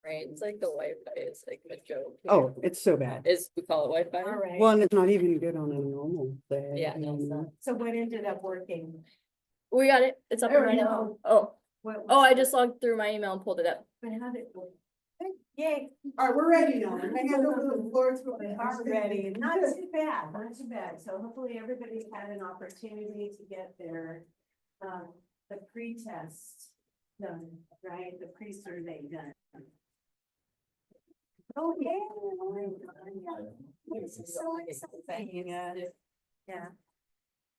right? It's like the Wi-Fi is like a joke. Oh, it's so bad. We call it Wi-Fi. All right. Well, and it's not even good on a normal day. Yeah, no, it's not. So what ended up working? We got it. It's up There and we running. go. Oh, What oh, I was- just logged through my email and pulled it up. But how did it work? Yay. All right, we're ready now. I hand over the floor to We are ready. Not too bad, not too bad. So hopefully everybody's had an opportunity to get their, the pre-test done, right? The pre-survey done. Oh, yeah. This is so exciting. Yeah.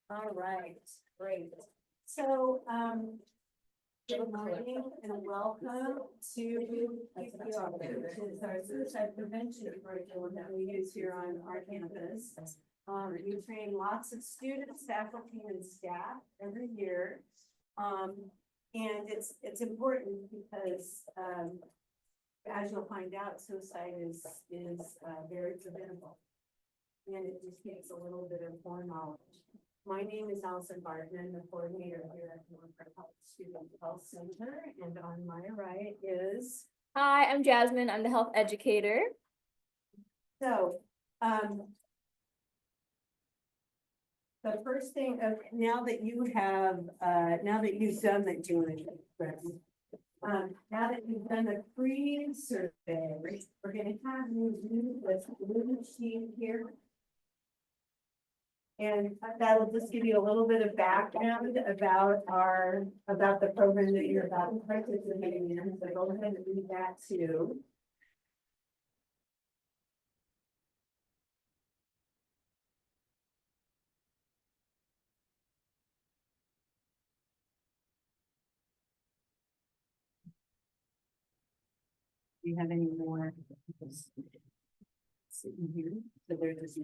All right, great. So, good morning and welcome to which is our suicide prevention curriculum that we use here on our campus. We train lots of students, faculty, and staff every year. And it's important because, as you'll find out, suicide is very preventable. And it just takes a little bit of foreknowledge. My name is Allison Barton, I'm the coordinator here at Norfolk Health Student Health Center, and on my right is, Hi, I'm Jasmine. I'm the health educator. so, the first thing of, now that you have, now that you've done the, do you want to, now that you've done the pre-survey, we're gonna have you do this blue sheet here. And that'll just give you a little bit of background about about the program that you're about to participate in, so go ahead and read that too. Do you have any more? Sitting here, so they're just.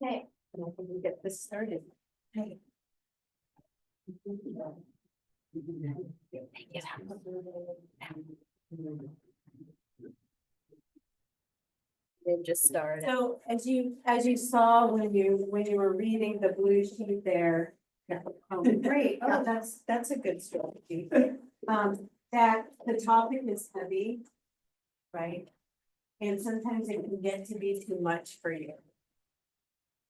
Okay, and I think we get this started. Hey. They just started. So as you saw when you were reading the blue sheet there. Great, oh, that's a good strategy. That the topic is heavy. Right? And sometimes it can get to be too much for you.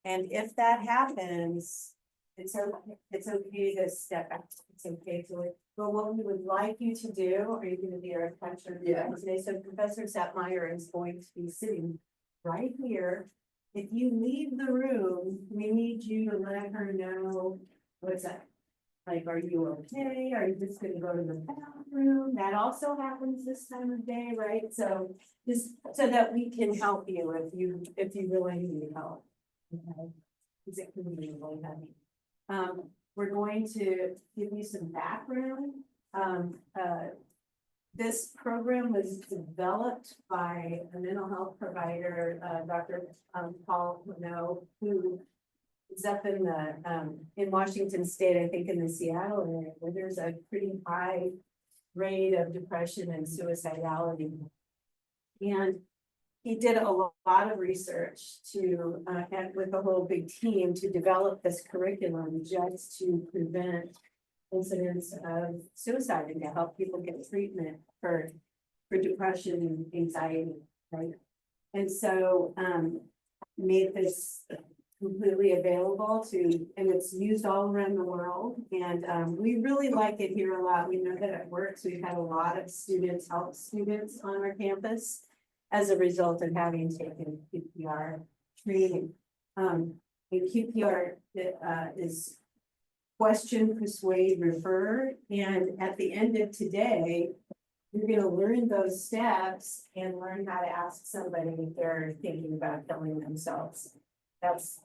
And if that happens, it's okay to step back, it's okay to, but what we would like you to do, are you gonna be our lecturer today? So Professor Setmire is going to be sitting right here. If you leave the room, we need you to let her know, what's that? Like, are you okay? Are you just gonna go to the bathroom? That also happens this time of day, right? So just so that we can help you if you really need help. Okay, because it can be really heavy. We're going to give you some background. This program was developed by a mental health provider, Dr. Paul Mano, who is up in Washington State, I think in the Seattle area, where there's a pretty high rate of depression and suicidality. And he did a lot of research to, and with a whole big team to develop this curriculum just to prevent incidents of suicide and to help people get treatment for depression and anxiety, right? And so, made this completely available to, and it's used all around the world. And, we really like it here a lot. We know that it works. We've had a lot of students, help students on our campus as a result of having taken QPR training. And QPR, is question, persuade, refer. And at the end of today, you're gonna learn those steps and learn how to ask somebody if they're thinking about killing themselves. That's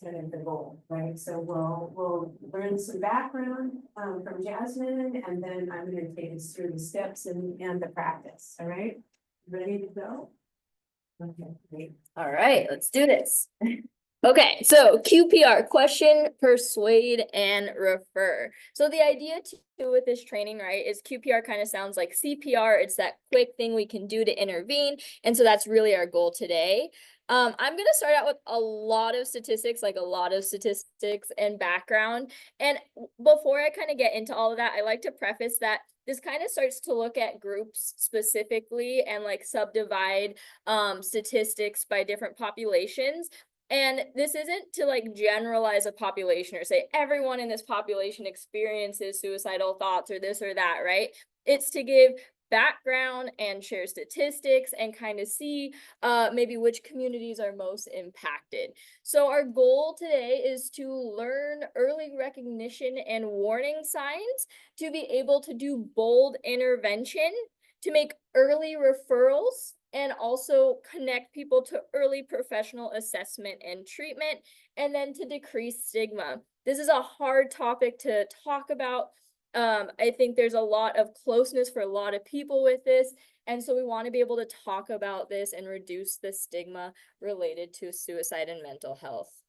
kind of the goal, right? So we'll learn some background from Jasmine, and then I'm gonna take us through the steps and the practice, all right? Ready to go? Okay, great. All right, let's do this. Okay, so QPR, question, persuade, and refer. So the idea too with this training, right, is QPR kind of sounds like CPR. It's that quick thing we can do to intervene. And so that's really our goal today. I'm going to start out with a lot of statistics, and background. And before I kind of get into all of that, I like to preface that this kind of starts to look at groups specifically and like subdivide statistics by different populations. And this isn't to like generalize a population or say everyone in this population experiences suicidal thoughts or this or that, right? It's to give background and share statistics and kind of see maybe which communities are most impacted. So our goal today is to learn early recognition and warning signs to be able to do bold intervention, to make early referrals, and also connect people to early professional assessment and treatment, and then to decrease stigma. This is a hard topic to talk about. I think there's a lot of closeness for a lot of people with this, and so we want to be able to talk about this and reduce the stigma related to suicide and mental health.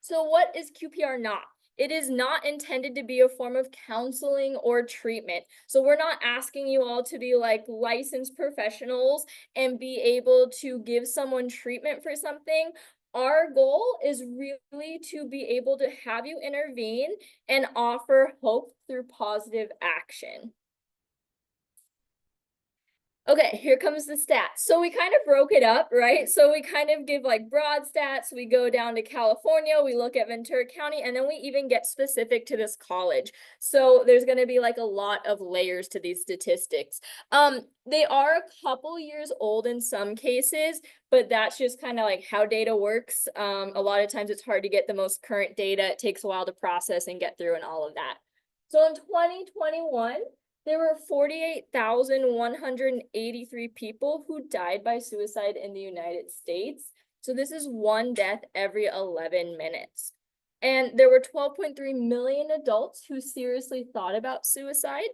So what is QPR not? It is not intended to be a form of counseling or treatment. So we're not asking you all to be like licensed professionals and be able to give someone treatment for something. Our goal is really to be able to have you intervene and offer hope through positive action. Okay, here comes the stats. So we kind of broke it up, right? So we kind of give like broad stats. We go down to California, we look at Ventura County, and then we even get specific to this college. So there's going to be like a lot of layers to these statistics. They are a couple years old in some cases, but that's just kind of like how data works. A lot of times it's hard to get the most current data. It takes a while to process and get through and all of that. So in 2021, there were 48,183 people who died by suicide in the United States. So this is one death every 11 minutes. And there were 12.3 million adults who seriously thought about suicide.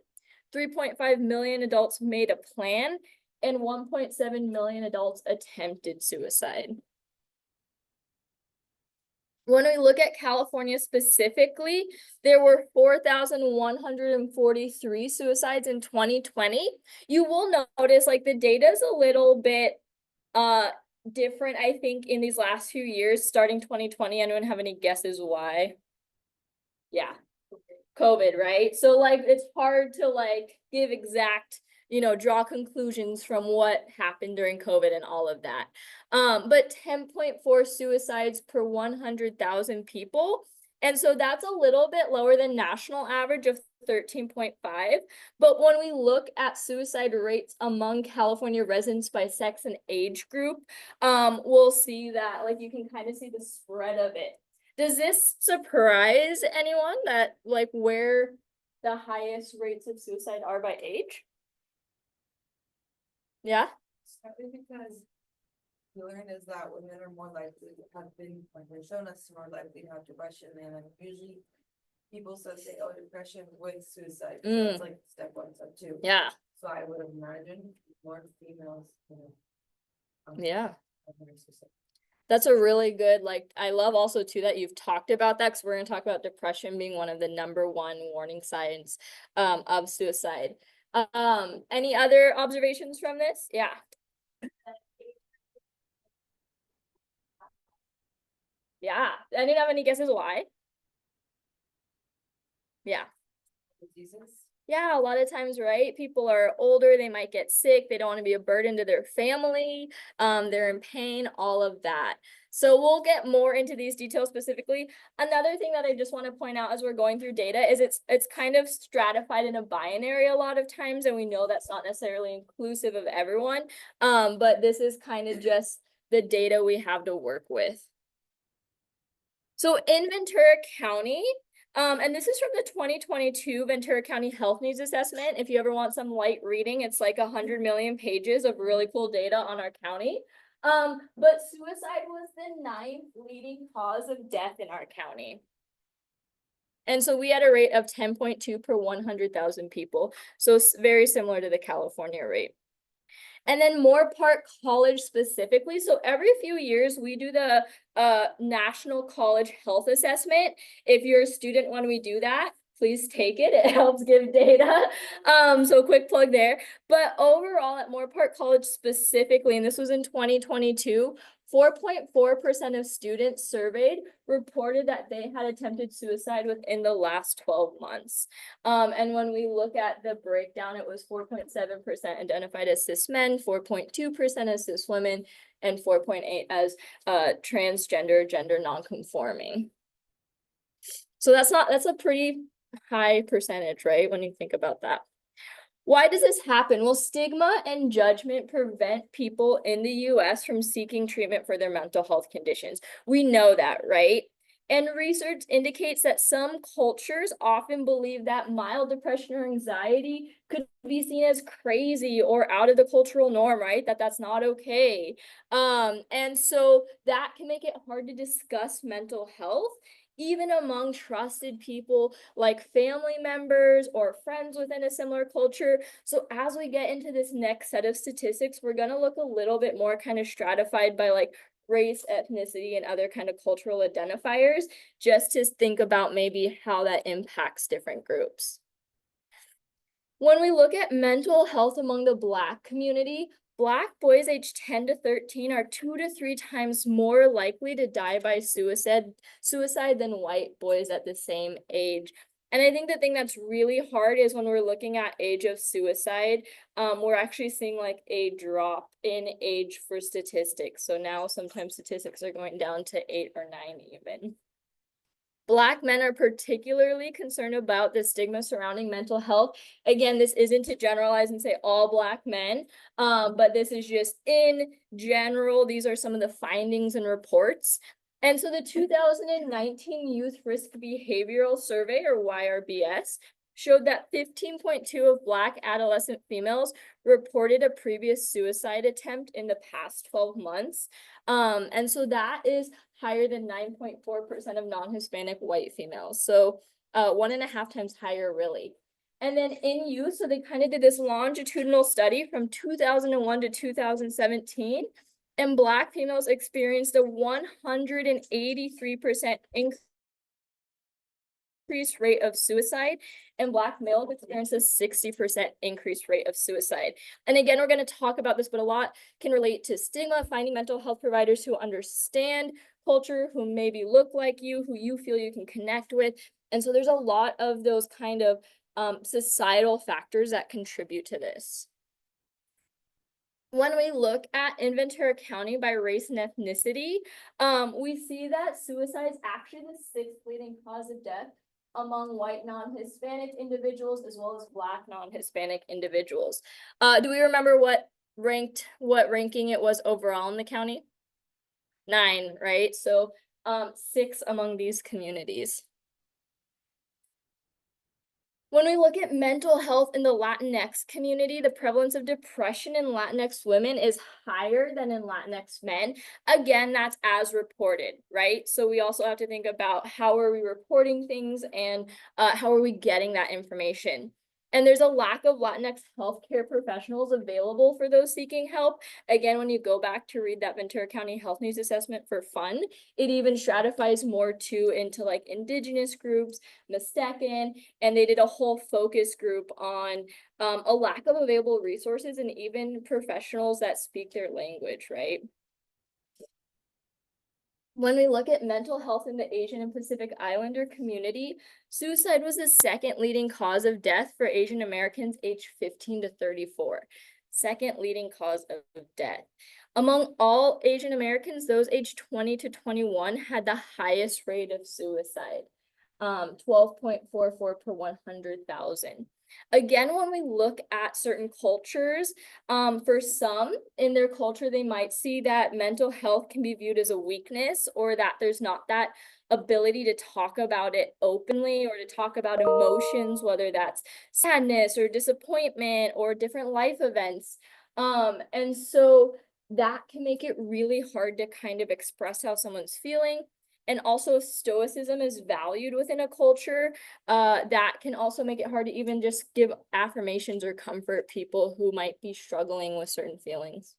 3.5 million adults made a plan, and 1.7 million adults attempted suicide. When we look at California specifically, there were 4,143 suicides in 2020. You will notice like the data is a little bit different, I think, in these last few years, starting 2020. Anyone have any guesses why? Yeah, COVID, right? So like it's hard to like give exact, draw conclusions from what happened during COVID and all of that. But 10.4 suicides per 100,000 people. And so that's a little bit lower than national average of 13.5. But when we look at suicide rates among California residents by sex and age group, we'll see that like you can kind of see the spread of it. Does this surprise anyone that like where the highest rates of suicide are by age? Yeah. Because we learned is that women are more likely to have been, like they've shown us, more likely to have depression, and usually people associate depression with suicide. So it's like step 1, step 2. Yeah. So I would imagine more females. Yeah. That's a really good, like, I love also too that you've talked about that, because we're going to talk about depression being one of the #1 warning signs of suicide. Any other observations from this? Yeah. Yeah, I didn't have any guesses why. Yeah. Diseases. Yeah, a lot of times, right? People are older, they might get sick, they don't want to be a burden to their family, they're in pain, all of that. So we'll get more into these details specifically. Another thing that I just want to point out as we're going through data is it's kind of stratified in a binary a lot of times, and we know that's not necessarily inclusive of everyone. But this is kind of just the data we have to work with. So in Ventura County, and this is from the 2022 Ventura County Health Needs Assessment. If you ever want some light reading, it's like 100 million pages of really cool data on our county. But suicide was the 9th leading cause of death in our county. And so we had a rate of 10.2 per 100,000 people. So it's very similar to the California rate. And then Moorpark College specifically. So every few years we do the National College Health Assessment. If you're a student when we do that, please take it. It helps give data. So quick plug there. But overall at Moorpark College specifically, and this was in 2022, 4.4% of students surveyed reported that they had attempted suicide within the last 12 months. And when we look at the breakdown, it was 4.7% identified as cis men, 4.2% as cis women, and 4.8% as transgender, gender nonconforming. So that's a pretty high percentage, right? When you think about that. Why does this happen? Well, stigma and judgment prevent people in the US from seeking treatment for their mental health conditions. We know that, right? And research indicates that some cultures often believe that mild depression or anxiety could be seen as crazy or out of the cultural norm, right? That's not okay. And so that can make it hard to discuss mental health, even among trusted people like family members or friends within a similar culture. So as we get into this next set of statistics, we're going to look a little bit more kind of stratified by like race, ethnicity, and other kind of cultural identifiers, just to think about maybe how that impacts different groups. When we look at mental health among the Black community, Black boys aged 10 to 13 are 2 to 3 times more likely to die by suicide than white boys at the same age. And I think the thing that's really hard is when we're looking at age of suicide, we're actually seeing like a drop in age for statistics. So now sometimes statistics are going down to 8 or 9 even. Black men are particularly concerned about the stigma surrounding mental health. Again, this isn't to generalize and say all Black men, but this is just in general. These are some of the findings and reports. And so the 2019 Youth Risk Behavioral Survey, or YRBS, showed that 15.2% of Black adolescent females reported a previous suicide attempt in the past 12 months. And so that is higher than 9.4% of non-Hispanic white females. So 1.5 times higher, really. And then in youth, so they kind of did this longitudinal study from 2001 to 2017, and Black females experienced a 183% increased rate of suicide, and Black males experienced a 60% increased rate of suicide. And again, we're going to talk about this, but a lot can relate to stigma, finding mental health providers who understand culture, who maybe look like you, who you feel you can connect with. And so there's a lot of those kind of societal factors that contribute to this. When we look at in Ventura County by race and ethnicity, we see that suicide is actually the 6th leading cause of death among white non-Hispanic individuals as well as Black non-Hispanic individuals. Do we remember what ranking it was overall in the county? 9, right? So 6 among these communities. When we look at mental health in the Latinx community, the prevalence of depression in Latinx women is higher than in Latinx men. Again, that's as reported, right? So we also have to think about how are we reporting things and how are we getting that information. And there's a lack of Latinx healthcare professionals available for those seeking help. Again, when you go back to read that Ventura County Health Needs Assessment for fun, it even stratifies more too into like indigenous groups, Mixtecan, and they did a whole focus group on a lack of available resources and even professionals that speak their language, right? When we look at mental health in the Asian and Pacific Islander community, suicide was the second leading cause of death for Asian Americans aged 15 to 34. Second leading cause of death. Among all Asian Americans, those aged 20 to 21 had the highest rate of suicide, 12.44 per 100,000. Again, when we look at certain cultures, for some in their culture, they might see that mental health can be viewed as a weakness, or that there's not that ability to talk about it openly or to talk about emotions, whether that's sadness or disappointment or different life events. And so that can make it really hard to kind of express how someone's feeling. And also stoicism is valued within a culture, that can also make it hard to even just give affirmations or comfort people who might be struggling with certain feelings.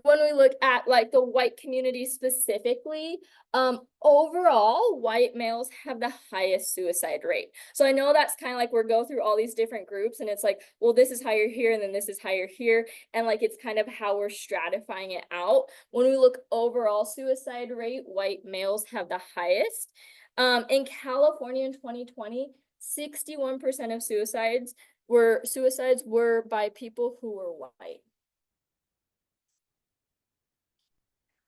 When we look at like the white community specifically, overall, white males have the highest suicide rate. So I know that's kind of like we're go through all these different groups and it's like, well, this is higher here and then this is higher here. And like, it's kind of how we're stratifying it out. When we look overall suicide rate, white males have the highest. In California in 2020, 61% of suicides were by people who were white.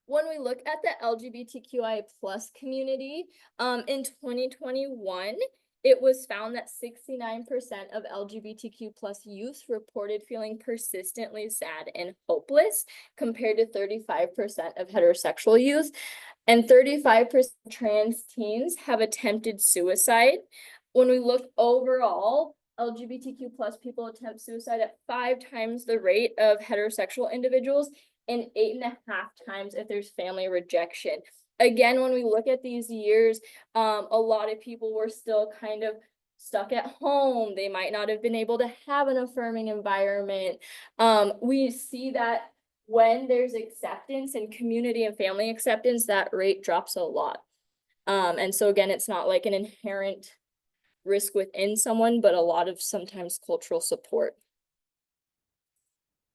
When we look at the LGBTQI plus community, in 2021, it was found that 69% of LGBTQ plus youth reported feeling persistently sad and hopeless, compared to 35% of heterosexual youth, and 35% trans teens have attempted suicide. When we look overall, LGBTQ plus people attempt suicide at 5 times the rate of heterosexual individuals, and 8.5 times if there's family rejection. Again, when we look at these years, a lot of people were still kind of stuck at home. They might not have been able to have an affirming environment. We see that when there's acceptance and community and family acceptance, that rate drops a lot. And so again, it's not like an inherent risk within someone, but a lot of sometimes cultural support.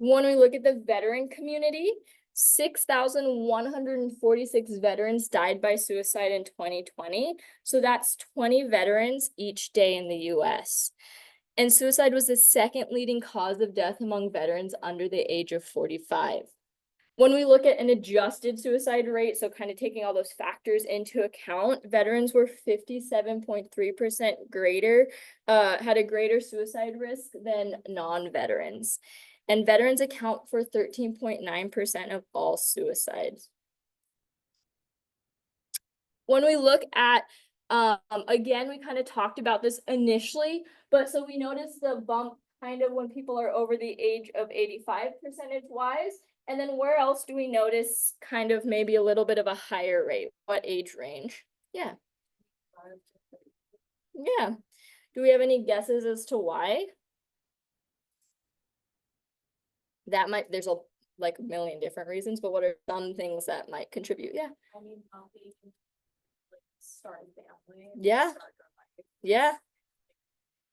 When we look at the veteran community, 6,146 veterans died by suicide in 2020. So that's 20 veterans each day in the US. And suicide was the second leading cause of death among veterans under the age of 45. When we look at an adjusted suicide rate, so kind of taking all those factors into account, veterans were 57.3% greater, had a greater suicide risk than non-veterans. And veterans account for 13.9% of all suicides. When we look at, again, we kind of talked about this initially, but so we noticed the bump kind of when people are over the age of 85 percentage-wise. And then where else do we notice kind of maybe a little bit of a higher rate? What age range? Yeah. Yeah. Do we have any guesses as to why? That might, there's like a million different reasons, but what are some things that might contribute? Yeah. I mean, starting family. Yeah. Yeah.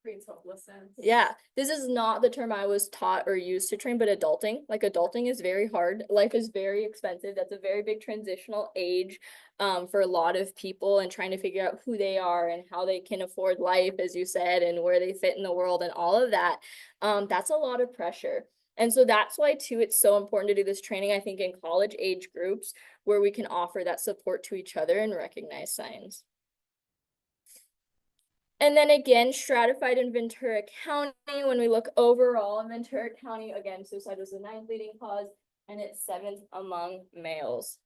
Creates hopelessness. Yeah. This is not the term I was taught or used to train, but adulting. Like adulting is very hard. Life is very expensive. That's a very big transitional age for a lot of people, and trying to figure out who they are and how they can afford life, as you said, and where they fit in the world and all of that. That's a lot of pressure. And so that's why too, it's so important to do this training, I think, in college age groups where we can offer that support to each other and recognize signs. And then again, stratified in Ventura County, when we look overall in Ventura County, again, suicide was the 9th leading cause and it's 7th among males.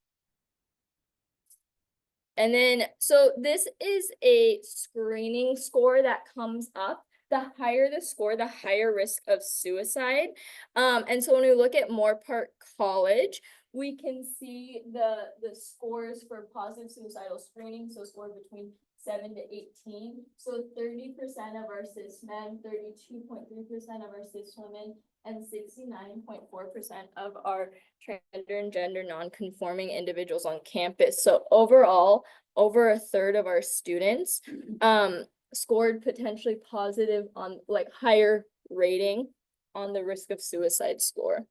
And then, so this is a screening score that comes up. The higher the score, the higher risk of suicide. And so when we look at Moorpark College, we can see the scores for positive suicidal screening, so scores between 7 to 18. So 30% of our cis men, 32.3% of our cis women, and 69.4% of our transgender and gender non-conforming individuals on campus. So overall, over a third of our students scored potentially positive on like higher rating on the risk of suicide score.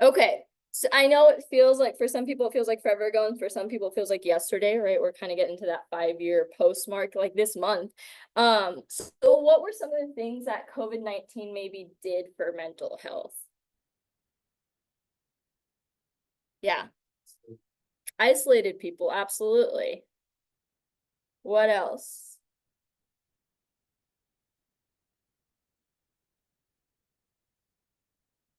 Okay, So I know it feels like, for some people, it feels like forever ago, and for some people, it feels like yesterday, right? We're kind of getting to that 5-year postmark, like this month. So what were some of the things that COVID-19 maybe did for mental health? Yeah. Isolated people, absolutely. What else?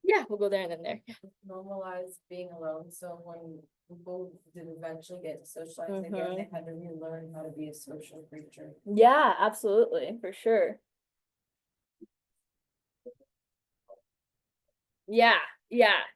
Yeah, we'll go there and then there. Normalize being alone, so when people did eventually get to socialize again, they had to relearn how to be a social creature. Yeah, absolutely, for sure. Yeah,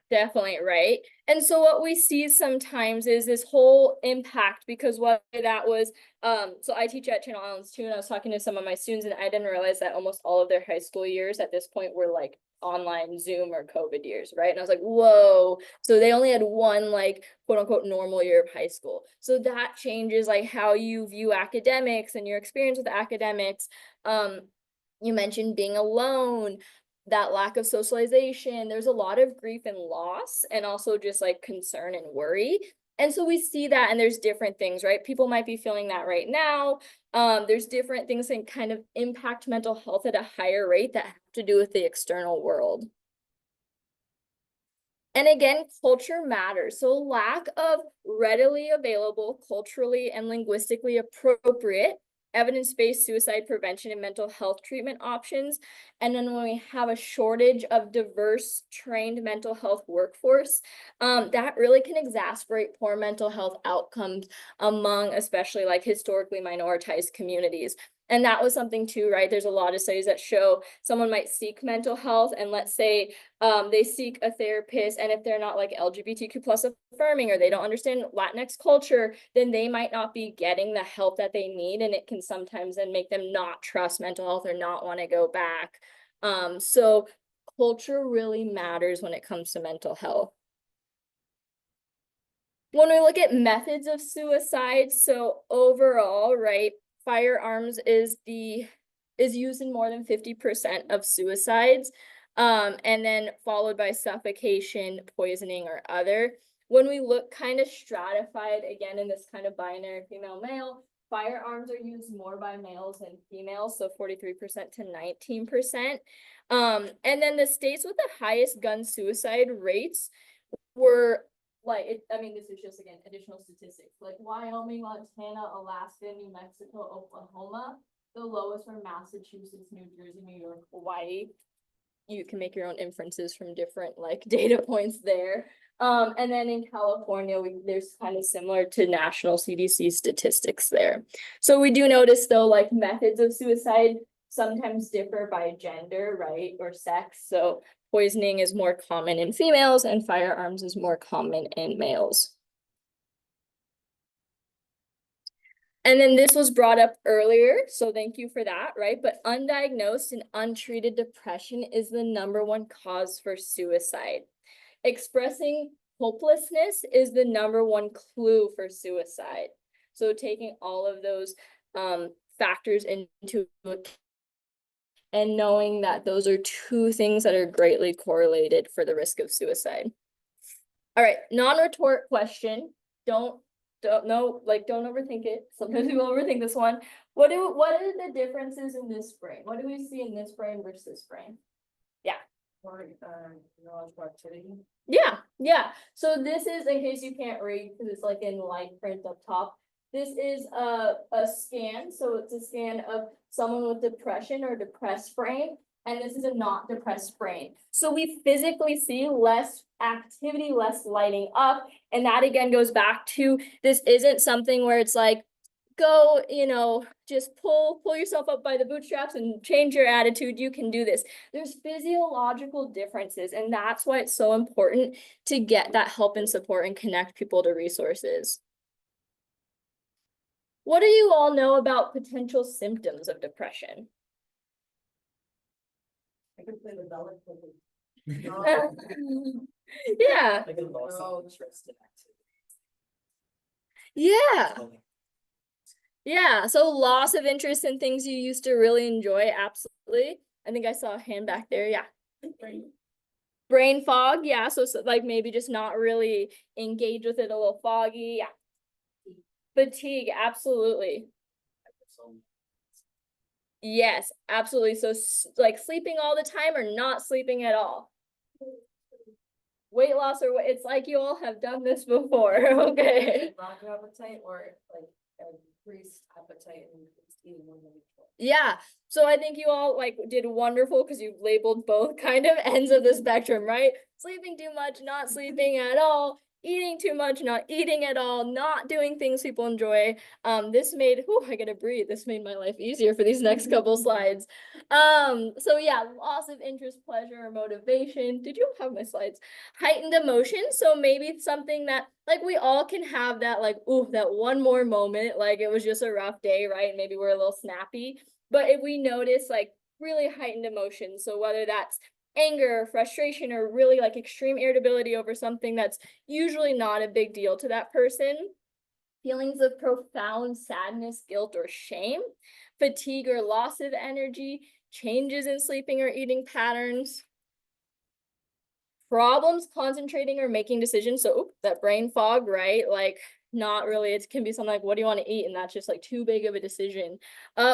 definitely, right? And so what we see sometimes is this whole impact, because what that was, so I teach at Channel Islands too, and I was talking to some of my students, and I didn't realize that almost all of their high school years at this point were like online Zoom or COVID years, right? And I was like, whoa, so they only had one like quote unquote normal year of high school. So that changes like how you view academics and your experience with academics. You mentioned being alone, that lack of socialization. There's a lot of grief and loss, and also just like concern and worry. And so we see that, and there's different things, right? People might be feeling that right now. There's different things that kind of impact mental health at a higher rate that have to do with the external world. And again, culture matters. So lack of readily available, culturally and linguistically appropriate evidence-based suicide prevention and mental health treatment options. And then when we have a shortage of diverse trained mental health workforce, that really can exacerbate poor mental health outcomes among especially like historically minoritized communities. And that was something too, right? There's a lot of studies that show someone might seek mental health, and let's say they seek a therapist, and if they're not like LGBTQ plus affirming, or they don't understand Latinx culture, then they might not be getting the help that they need, and it can sometimes then make them not trust mental health or not want to go back. So culture really matters when it comes to mental health. When we look at methods of suicide, so overall, right, firearms is used in more than 50% of suicides, and then followed by suffocation, poisoning, or other. When we look kind of stratified again in this kind of binary female male, firearms are used more by males than females, so 43% to 19%. And then the states with the highest gun suicide rates were like, I mean, this is just again additional statistics, like Wyoming, Montana, Alaska, New Mexico, Oklahoma. The lowest were Massachusetts, New Jersey, New York, Hawaii. You can make your own inferences from different like data points there. And then in California, there's kind of similar to national CDC statistics there. So we do notice though, like methods of suicide sometimes differ by gender, right, or sex. So poisoning is more common in females and firearms is more common in males. And then this was brought up earlier, so thank you for that, right? But undiagnosed and untreated depression is the #1 cause for suicide. Expressing hopelessness is the #1 clue for suicide. So taking all of those factors into account and knowing that those are two things that are greatly correlated for the risk of suicide. All right, non-retort question. Don't overthink it. Sometimes we overthink this one. What are the differences in this brain? What do we see in this brain versus this brain? Yeah. Or neurological activity. Yeah. So this is, in case you can't read, because it's like in light print up top. This is a scan. So it's a scan of someone with depression or depressed brain. And this is a not depressed brain. So we physically see less activity, less lighting up. And that again goes back to, this isn't something where it's like, go, just pull yourself up by the bootstraps and change your attitude. You can do this. There's physiological differences, and that's why it's so important to get that help and support and connect people to resources. What do you all know about potential symptoms of depression? I could play the ballad. Yeah. Like a loss of interest in Yeah. activity. Yeah. So loss of interest in things you used to really enjoy. Absolutely. I think I saw a hand back there. Yeah. Brain fog, yeah, so, like maybe just not really engaged with it, a little foggy, yeah. Fatigue, absolutely. Yes, absolutely. So like sleeping all the time or not sleeping at all. Weight loss or it's like you all have done this before, okay? Lack of appetite or like increased appetite and increased eating more than usual. Yeah, so I think you all like did wonderful because you've labeled both kind of ends of the spectrum, right? Sleeping too much, not sleeping at all, eating too much, not eating at all, not doing things people enjoy. This made, whew, I gotta breathe. This made my life easier for these next couple slides. So yeah, loss of interest, pleasure, or motivation. Did you have my slides? Heightened emotion. So maybe it's something that like we all can have that like, ooh, that one more moment, like it was just a rough day, right? Maybe we're a little snappy. But if we notice like really heightened emotions, so whether that's anger, frustration, or really like extreme irritability over something that's usually not a big deal to that person, feelings of profound sadness, guilt, or shame, fatigue or loss of energy, changes in sleeping or eating patterns, problems concentrating or making decisions. So that brain fog, right? Like not really, it can be something like, what do you want to eat? And that's just like too big of a decision.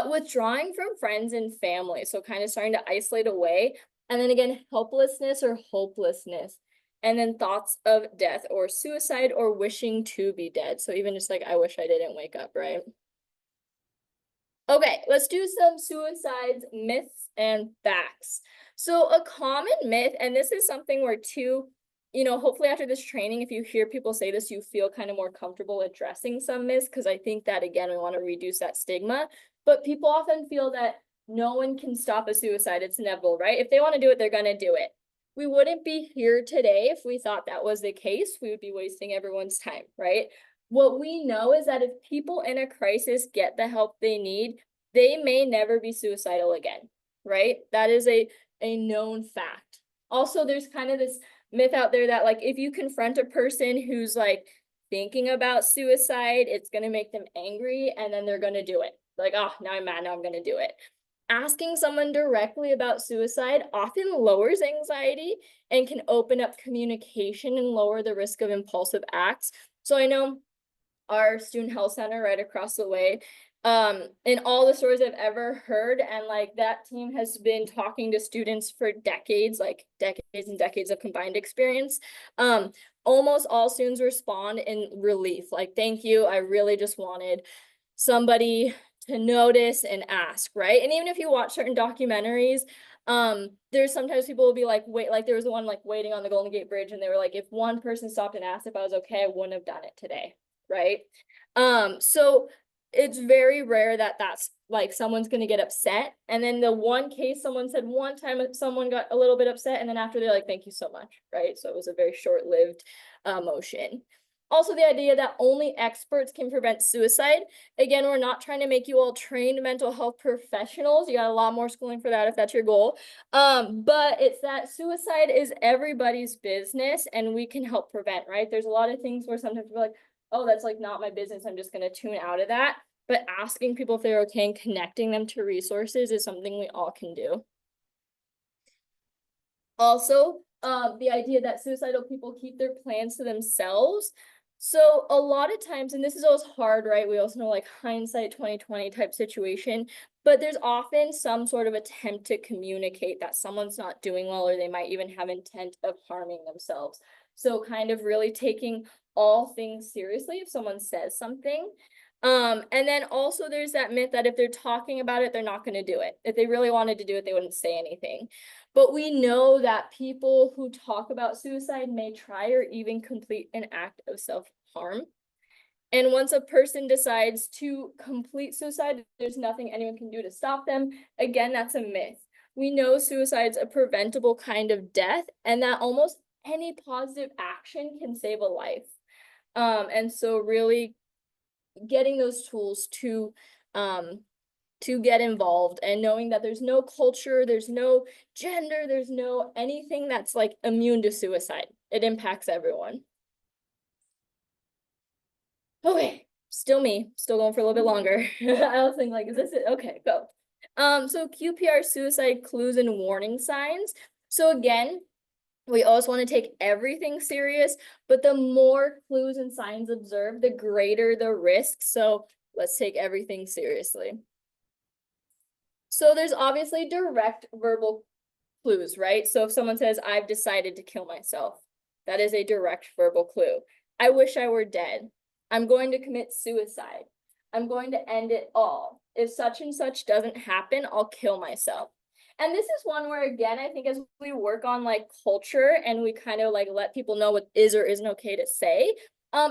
Withdrawing from friends and family. So kind of starting to isolate away. And then again, helplessness or hopelessness. And then thoughts of death or suicide or wishing to be dead. So even just like, I wish I didn't wake up, right? Okay, let's do some suicides, myths, and facts. So a common myth, and this is something where hopefully after this training, if you hear people say this, you feel kind of more comfortable addressing some myths, because I think that, again, we want to reduce that stigma. But people often feel that no one can stop a suicide. It's inevitable, right? If they want to do it, they're going to do it. We wouldn't be here today if we thought that was the case. We would be wasting everyone's time, right? What we know is that if people in a crisis get the help they need, they may never be suicidal again, right? That is a known fact. Also, there's kind of this myth out there that like if you confront a person who's like thinking about suicide, it's going to make them angry and then they're going to do it. Like, oh, now I'm mad, now I'm going to do it. Asking someone directly about suicide often lowers anxiety and can open up communication and lower the risk of impulsive acts. So I know our student health center right across the way, in all the stories I've ever heard, and like that team has been talking to students for decades, like decades and decades of combined experience. Almost all students respond in relief, like, thank you, I really just wanted somebody to notice and ask, right? And even if you watch certain documentaries, there's sometimes people will be like, wait, like there was one like waiting on the Golden Gate Bridge, and they were like, if one person stopped and asked if I was okay, I wouldn't have done it today, right? So it's very rare that that's like someone's going to get upset. And then the one case someone said one time someone got a little bit upset, and then after they're like, thank you so much, right? So it was a very short-lived motion. Also, the idea that only experts can prevent suicide. Again, we're not trying to make you all trained mental health professionals. You got a lot more schooling for that if that's your goal. But it's that suicide is everybody's business and we can help prevent, right? There's a lot of things where sometimes we're like, oh, that's like not my business, I'm just going to tune out of that. But asking people if they're okay and connecting them to resources is something we all can do. Also, the idea that suicidal people keep their plans to themselves. So a lot of times, and this is always hard, right? We also know like hindsight 2020 type situation, but there's often some sort of attempt to communicate that someone's not doing well, or they might even have intent of harming themselves. So kind of really taking all things seriously if someone says something. And then also there's that myth that if they're talking about it, they're not going to do it. If they really wanted to do it, they wouldn't say anything. But we know that people who talk about suicide may try or even complete an act of self-harm. And once a person decides to complete suicide, there's nothing anyone can do to stop them. Again, that's a myth. We know suicide's a preventable kind of death, and that almost any positive action can save a life. And so really getting those tools to get involved and knowing that there's no culture, there's no gender, there's no anything that's like immune to suicide. It impacts everyone. Okay, still me, still going for a little bit longer. I was thinking like, is this it? Okay, go. So QPR suicide clues and warning signs. So again, We always want to take everything serious, but the more clues and signs observed, the greater the risk. So let's take everything seriously. So there's obviously direct verbal clues, right? So if someone says, I've decided to kill myself, that is a direct verbal clue. I wish I were dead. I'm going to commit suicide. I'm going to end it all. If such and such doesn't happen, I'll kill myself. And this is one where, again, I think as we work on like culture and we kind of like let people know what is or isn't okay to say,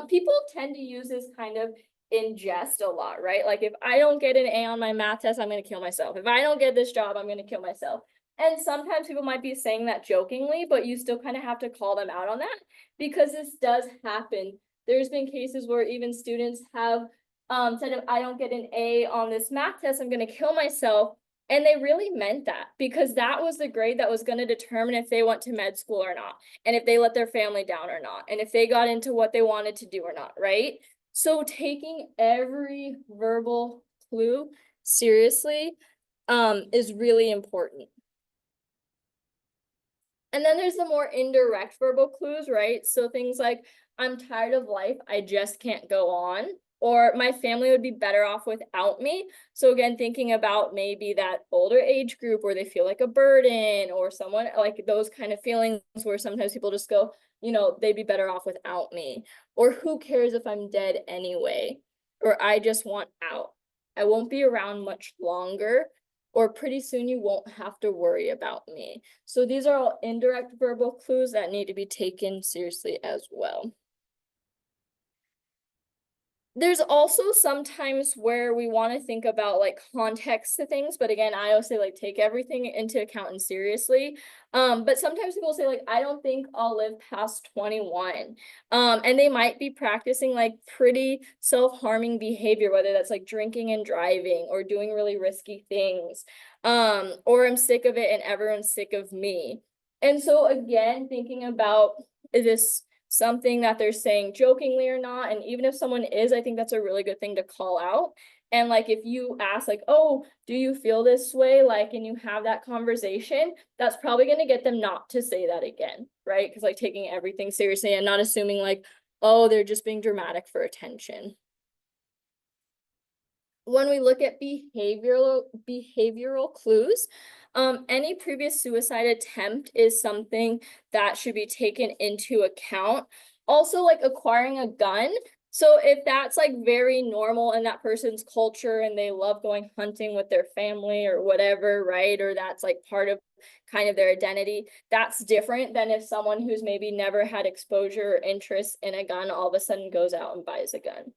people tend to use this kind of in jest a lot, right? Like if I don't get an A on my math test, I'm going to kill myself. If I don't get this job, I'm going to kill myself. And sometimes people might be saying that jokingly, but you still kind of have to call them out on that because this does happen. There's been cases where even students have said, if I don't get an A on this math test, I'm going to kill myself. And they really meant that because that was the grade that was going to determine if they went to med school or not, and if they let their family down or not, and if they got into what they wanted to do or not, right? So taking every verbal clue seriously is really important. And then there's the more indirect verbal clues, right? So things like, I'm tired of life, I just can't go on. Or my family would be better off without me. So again, thinking about maybe that older age group where they feel like a burden or someone like those kind of feelings where sometimes people just go, you know, they'd be better off without me. Or who cares if I'm dead anyway? Or I just want out. I won't be around much longer. Or pretty soon you won't have to worry about me. So these are all indirect verbal clues that need to be taken seriously as well. There's also sometimes where we want to think about like context to things, but again, I always say like take everything into account and seriously. But sometimes people say like, I don't think I'll live past 21. And they might be practicing like pretty self-harming behavior, whether that's like drinking and driving or doing really risky things. Or I'm sick of it and everyone's sick of me. And so again, thinking about this something that they're saying jokingly or not, and even if someone is, I think that's a really good thing to call out. And like if you ask like, oh, do you feel this way, like, and you have that conversation, that's probably going to get them not to say that again, right? Because like taking everything seriously and not assuming like, oh, they're just being dramatic for attention. When we look at behavioral clues, any previous suicide attempt is something that should be taken into account. Also, like acquiring a gun. So if that's like very normal in that person's culture and they love going hunting with their family or whatever, right? Or that's like part of kind of their identity, that's different than if someone who's maybe never had exposure or interest in a gun all of a sudden goes out and buys a gun.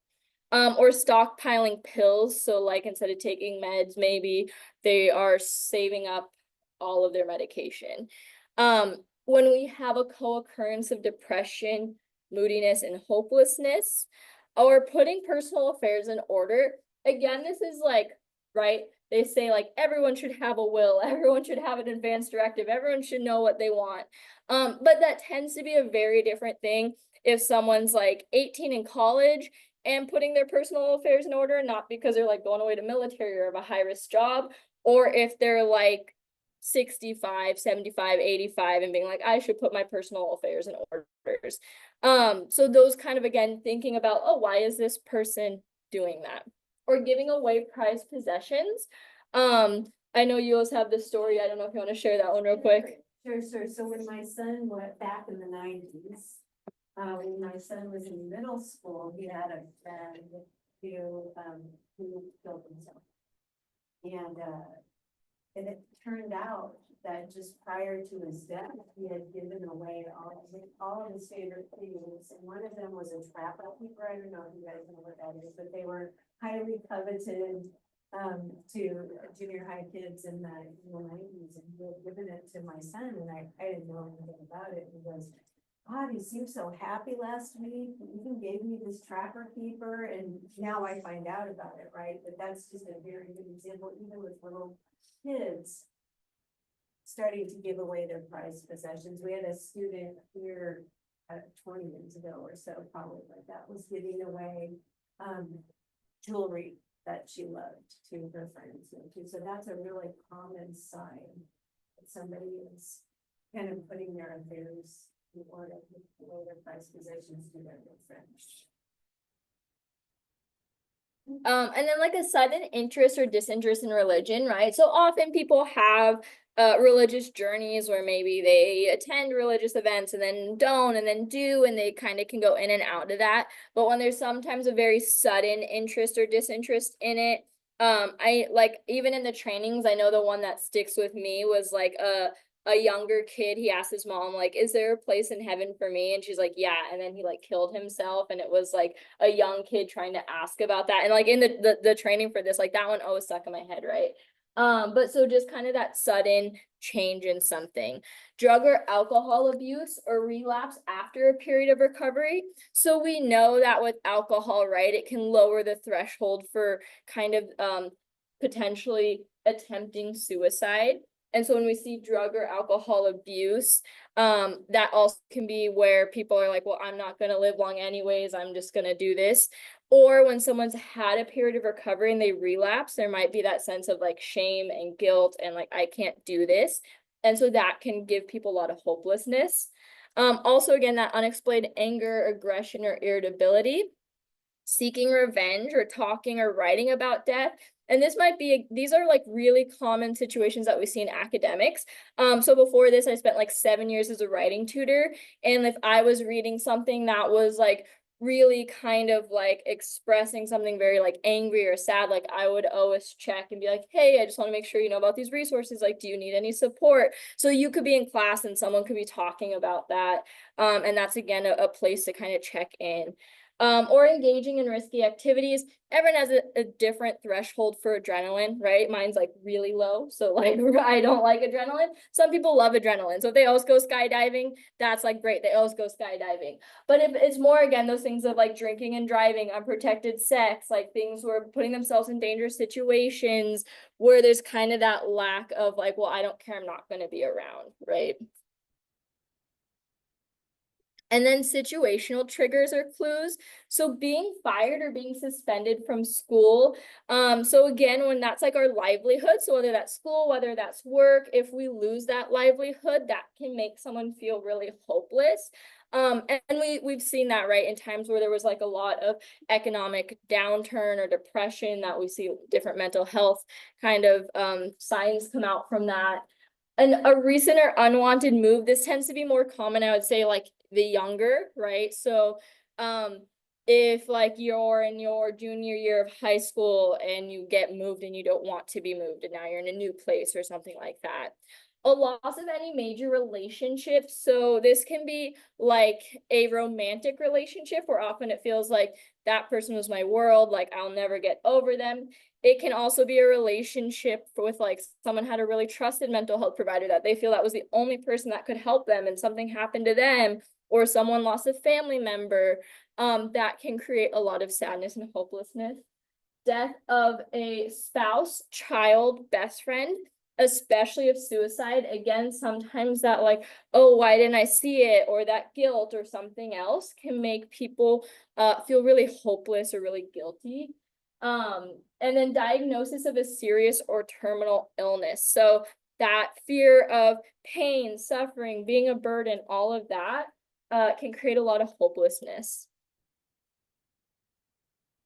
Or stockpiling pills. So like instead of taking meds, maybe they are saving up all of their medication. When we have a co-occurrence of depression, moodiness, and hopelessness, or putting personal affairs in order, again, this is like, right? They say like everyone should have a will, everyone should have an advance directive, everyone should know what they want. But that tends to be a very different thing if someone's like 18 in college and putting their personal affairs in order, not because they're like going away to military or have a high risk job, or if they're like 65, 75, 85 and being like, I should put my personal affairs in orders. So those kind of, again, thinking about, oh, why is this person doing that? Or giving away prized possessions. I know you also have this story. I don't know if you want to share that one real quick. Sure. So when my son went back in the 90s, when my son was in middle school, he had a friend who killed himself. And it turned out that just prior to his death, he had given away all of his favorite things. And one of them was a trapper keeper. I don't know if you guys know what that is, but they were highly coveted to junior high kids in the 90s. And he had given it to my son, and I didn't know anything about it. He goes, God, he seemed so happy last week. He even gave me this trapper keeper, and now I find out about it, right? But that's just a very good example, even with little kids starting to give away their prized possessions. We had a student here 20 years ago or so, probably like that, was giving away jewelry that she loved to her friends. So that's a really common sign that somebody is kind of putting their affairs in order, their price positions to their friends. And then like a sudden interest or disinterest in religion, right? So often people have religious journeys where maybe they attend religious events and then don't and then do, and they kind of can go in and out of that. But when there's sometimes a very sudden interest or disinterest in it, I like even in the trainings, I know the one that sticks with me was like a younger kid, he asked his mom, like, is there a place in heaven for me? And she's like, yeah. And then he like killed himself. And it was like a young kid trying to ask about that. And like in the training for this, like that one always stuck in my head, right? But so just kind of that sudden change in something. Drug or alcohol abuse or relapse after a period of recovery. So we know that with alcohol, right, it can lower the threshold for kind of potentially attempting suicide. And so when we see drug or alcohol abuse, that also can be where people are like, well, I'm not going to live long anyways. I'm just going to do this. Or when someone's had a period of recovery and they relapse, there might be that sense of like shame and guilt and like, I can't do this. And so that can give people a lot of hopelessness. Also, again, that unexplained anger, aggression, or irritability, seeking revenge or talking or writing about death. And this might be, these are like really common situations that we see in academics. So before this, I spent like 7 years as a writing tutor. And if I was reading something that was like really kind of like expressing something very like angry or sad, like I would always check and be like, hey, I just want to make sure you know about these resources. Like, do you need any support? So you could be in class and someone could be talking about that. And that's again a place to kind of check in. Or engaging in risky activities. Everyone has a different threshold for adrenaline, right? Mine's like really low. So like I don't like adrenaline. Some people love adrenaline. So if they always go skydiving, that's like great. They always go skydiving. But if it's more, again, those things of like drinking and driving, unprotected sex, like things where putting themselves in dangerous situations where there's kind of that lack of like, well, I don't care, I'm not going to be around, right? And then situational triggers or clues. So being fired or being suspended from school. So again, when that's like our livelihood, so whether that's school, whether that's work, if we lose that livelihood, that can make someone feel really hopeless. And we've seen that, right, in times where there was like a lot of economic downturn or depression, that we see different mental health kind of signs come out from that. And a recent or unwanted move, this tends to be more common, I would say, like the younger, right? So if like you're in your junior year of high school and you get moved and you don't want to be moved and now you're in a new place or something like that. A loss of any major relationship. So this can be like a romantic relationship where often it feels like that person was my world, like I'll never get over them. It can also be a relationship with like someone had a really trusted mental health provider that they feel that was the only person that could help them and something happened to them, or someone lost a family member. That can create a lot of sadness and hopelessness. Death of a spouse, child, best friend, especially if suicide. Again, sometimes that like, oh, why didn't I see it? Or that guilt or something else can make people feel really hopeless or really guilty. And then diagnosis of a serious or terminal illness. So that fear of pain, suffering, being a burden, all of that can create a lot of hopelessness.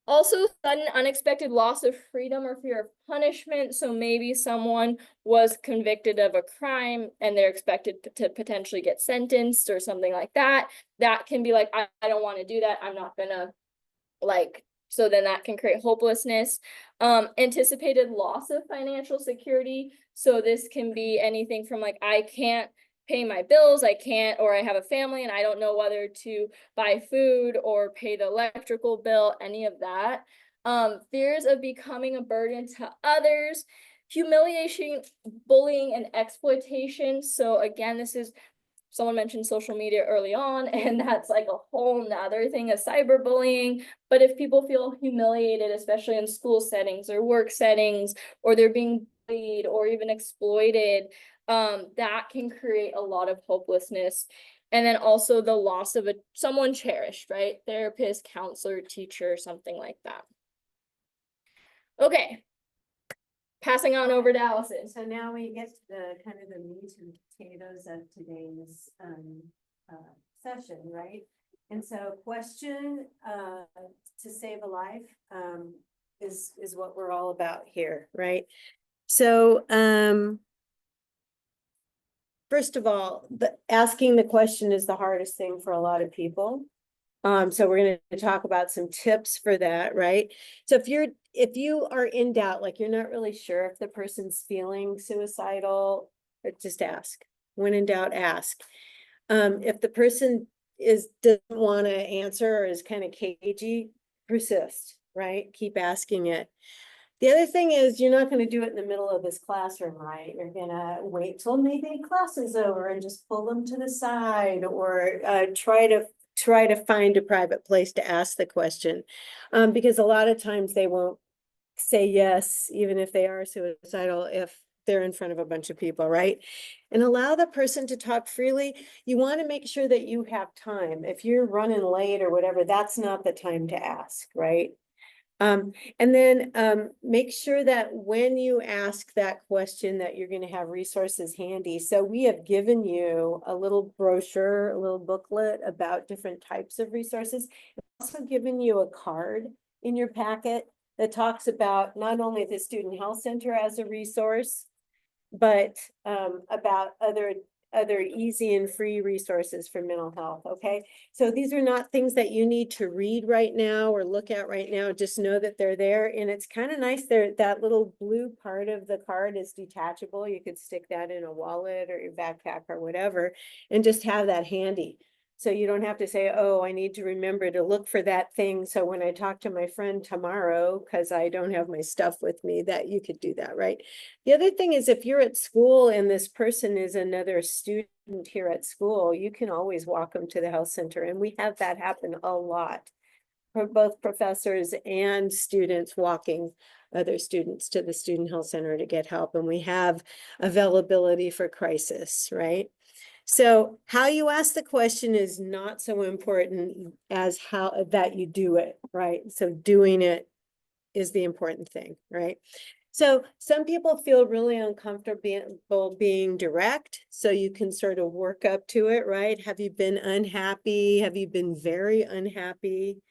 Also, sudden unexpected loss of freedom or fear of punishment. So maybe someone was convicted of a crime and they're expected to potentially get sentenced or something like that. That can be like, I don't want to do that. I'm not gonna like, so then that can create hopelessness. Anticipated loss of financial security. So this can be anything from like, I can't pay my bills, I can't, or I have a family and I don't know whether to buy food or pay the electrical bill, any of that. Fears of becoming a burden to others, humiliation, bullying, and exploitation. So again, this is, someone mentioned social media early on, and that's like a whole nother thing of cyberbullying. But if people feel humiliated, especially in school settings or work settings, or they're being bullied or even exploited, that can create a lot of hopelessness. And then also the loss of someone cherished, right? Therapist, counselor, teacher, something like that. Okay. passing on over to Allison. So now we get to the kind of the meat and potatoes of today's session, right? And so question to save a life is what we're all about here, right? So first of all, asking the question is the hardest thing for a lot of people. So we're going to talk about some tips for that, right? So if you are in doubt, like you're not really sure if the person's feeling suicidal, just ask. When in doubt, ask. If the person doesn't want to answer or is kind of cagey, persist, right? Keep asking it. The other thing is you're not going to do it in the middle of this classroom, right? You're going to wait till maybe class is over and just pull them to the side, or try to find a private place to ask the question, because a lot of times they won't say yes, even if they are suicidal, if they're in front of a bunch of people, right? And allow the person to talk freely. You want to make sure that you have time. If you're running late or whatever, that's not the time to ask, right? And then make sure that when you ask that question that you're going to have resources handy. So we have given you a little brochure, a little booklet about different types of resources. I've also given you a card in your packet that talks about not only the Student Health Center as a resource, but about other easy and free resources for mental health, okay? So these are not things that you need to read right now or look at right now. Just know that they're there, and it's kind of nice there. That little blue part of the card is detachable. You could stick that in a wallet or your backpack or whatever, and just have that handy. So you don't have to say, oh, I need to remember to look for that thing. So when I talk to my friend tomorrow, because I don't have my stuff with me, that you could do that, right? The other thing is, if you're at school and this person is another student here at school, you can always walk them to the health center. And we have that happen a lot for both professors and students walking other students to the student health center to get help. And we have availability for crisis, right? So how you ask the question is not so important as how that you do it, right? So doing it is the important thing, right? So some people feel really uncomfortable being direct, so you can sort of work up to it, right? Have you been unhappy? Have you been very unhappy?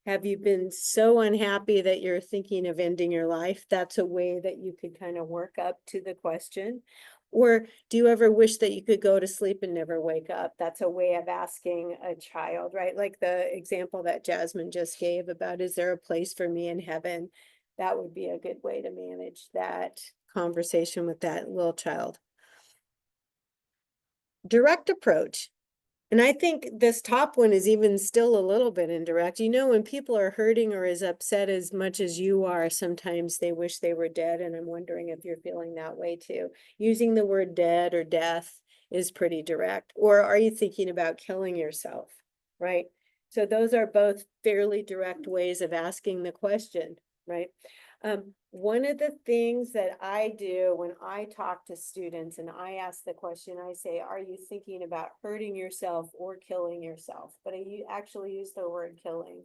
Have you been so unhappy that you're thinking of ending your life? That's a way that you could kind of work up to the question. Or do you ever wish that you could go to sleep and never wake up? That's a way of asking a child, right? Like the example that Jasmine just gave about, is there a place for me in heaven? That would be a good way to manage that conversation with that little child. Direct approach. And I think this top one is even still a little bit indirect. You know, when people are hurting or as upset as much as you are, sometimes they wish they were dead. And I'm wondering if you're feeling that way too. Using the word dead or death is pretty direct. Or are you thinking about killing yourself, right? So those are both fairly direct ways of asking the question, right? One of the things that I do when I talk to students and I ask the question, I say, are you thinking about hurting yourself or killing yourself? But I actually use the word killing.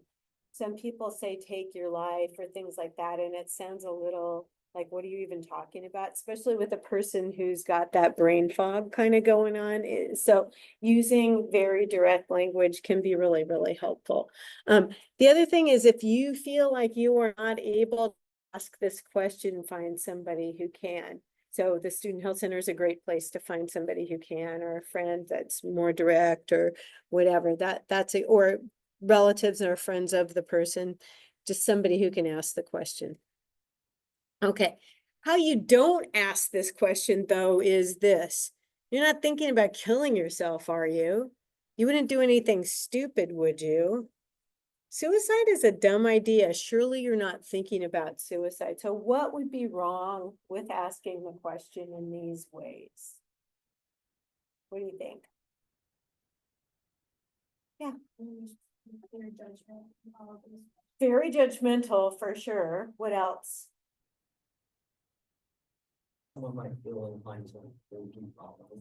Some people say take your life or things like that, and it sounds a little like, what are you even talking about? Especially with a person who's got that brain fog kind of going on. So using very direct language can be really, really helpful. The other thing is, if you feel like you are not able to ask this question, find somebody who can. So the Student Health Center is a great place to find somebody who can, or a friend that's more direct or whatever. Or relatives or friends of the person, just somebody who can ask the question. Okay, how you don't ask this question though is this. You're not thinking about killing yourself, are you? You wouldn't do anything stupid, would you? Suicide is a dumb idea. Surely you're not thinking about suicide. So what would be wrong with asking the question in these ways? What do you think? Yeah. Very judgmental for sure. What else? Someone might feel inclined to thinking probably.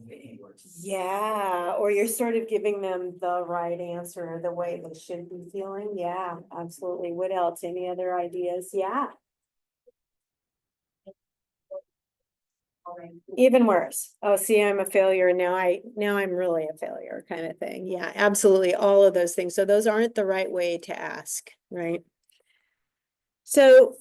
Yeah, or you're sort of giving them the right answer, the way they should be feeling. Yeah, absolutely. What else? Any other ideas? Yeah. Even worse. Oh, see, I'm a failure. And now I'm really a failure kind of thing. Yeah, absolutely. All of those things. So those aren't the right way to ask, right? So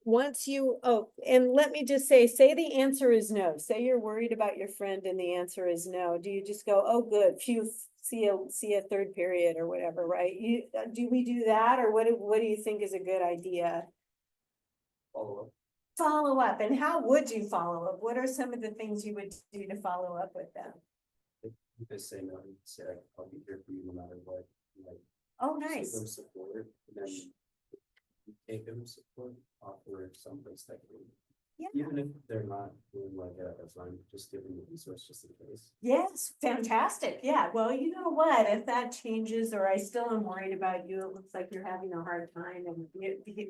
once you, oh, and let me just say the answer is no. Say you're worried about your friend and the answer is no. Do you just go, oh, good, phew, see a third period or whatever, right? Do we do that, or what do you think is a good idea? Follow up. Follow up, and how would you follow up? What are some of the things you would do to follow up with them? You just say no, say I'll be here for you no matter what. Like, Oh, show nice. them support, and then you take them support, offer someplace that can, Yeah. even if they're not doing like that, that's fine, just give them the resource just in case. Yes, fantastic. Yeah, well, you know what, if that changes, or I still am worried about you, it looks like you're having a hard time, and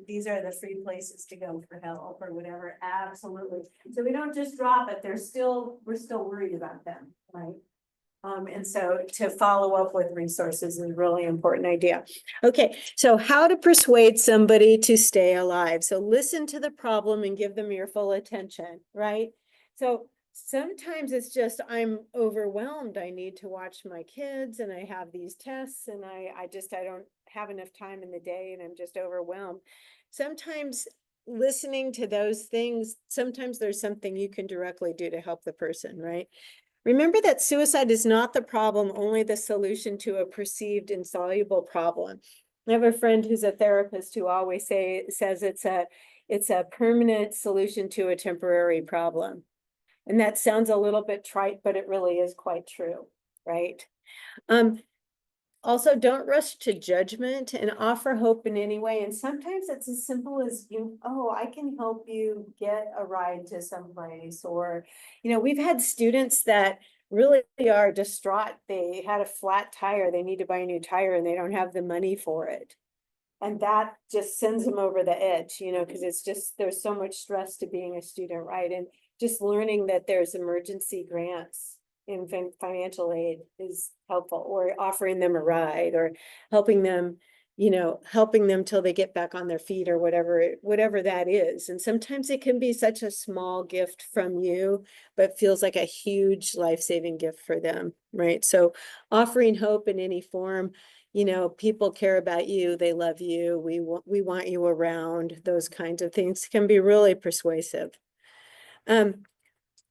these are the free places to go for help or whatever, absolutely. So we don't just drop it, we're still worried about them, right? And so to follow up with resources is a really important idea. Okay, so how to persuade somebody to stay alive. So listen to the problem and give them your full attention, right? So sometimes it's just, I'm overwhelmed. I need to watch my kids and I have these tests and I don't have enough time in the day and I'm just overwhelmed. Sometimes listening to those things, sometimes there's something you can directly do to help the person, right? Remember that suicide is not the problem, only the solution to a perceived insoluble problem. I have a friend who's a therapist who always says it's a permanent solution to a temporary problem. And that sounds a little bit trite, but it really is quite true, right? Also, don't rush to judgment and offer hope in any way. And sometimes it's as simple as I can help you get a ride to someplace. Or, we've had students that really are distraught. They had a flat tire. They need to buy a new tire and they don't have the money for it. And that just sends them over the edge, because it's just, there's so much stress to being a student, right? And just learning that there's emergency grants in financial aid is helpful, or offering them a ride, or helping them till they get back on their feet, or whatever that is. And sometimes it can be such a small gift from you, but feels like a huge life-saving gift for them, right? So offering hope in any form, people care about you, they love you, we want you around, those kinds of things can be really persuasive.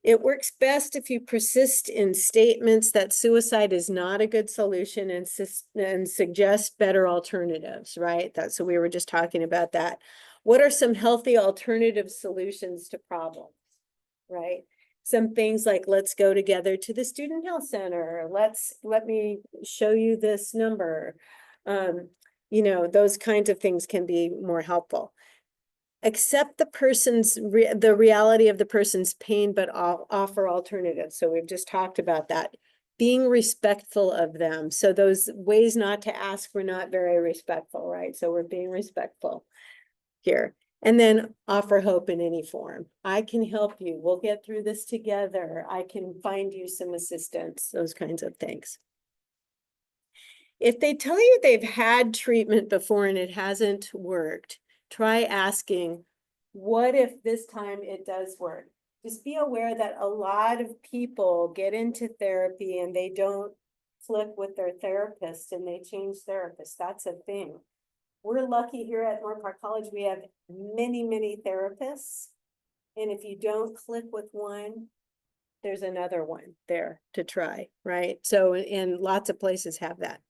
It works best if you persist in statements that suicide is not a good solution and suggest better alternatives, right? So we were just talking about that. What are some healthy alternative solutions to problems, right? Some things like, let's go together to the student health center. Let me show you this number. Those kinds of things can be more helpful. Accept the reality of the person's pain, but offer alternatives. So we've just talked about that. Being respectful of them. So those ways not to ask were not very respectful, right? So we're being respectful here. And then offer hope in any form. I can help you. We'll get through this together. I can find you some assistance, those kinds of things. If they tell you they've had treatment before and it hasn't worked, try asking, what if this time it does work? Just be aware that a lot of people get into therapy and they don't click with their therapist and they change therapists. That's a thing. We're lucky here at North Park College. We have many, many therapists. And if you don't click with one, there's another one there to try, right? So, and lots of places have that.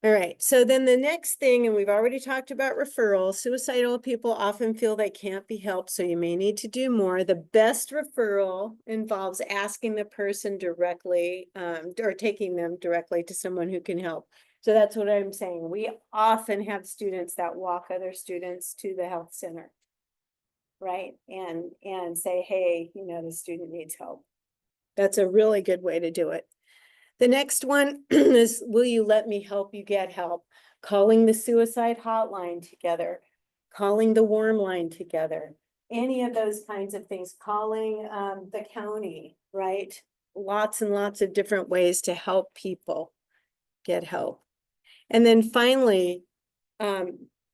All right, so then the next thing, and we've already talked about referral, suicidal people often feel they can't be helped, so you may need to do more. The best referral involves asking the person directly, or taking them directly to someone who can help. So that's what I'm saying. We often have students that walk other students to the health center, right? And say, hey, the student needs help. That's a really good way to do it. The next one is, will you let me help you get help? Calling the suicide hotline together, calling the warm line together, any of those kinds of things, calling the county, right? Lots and lots of different ways to help people get help. And then finally,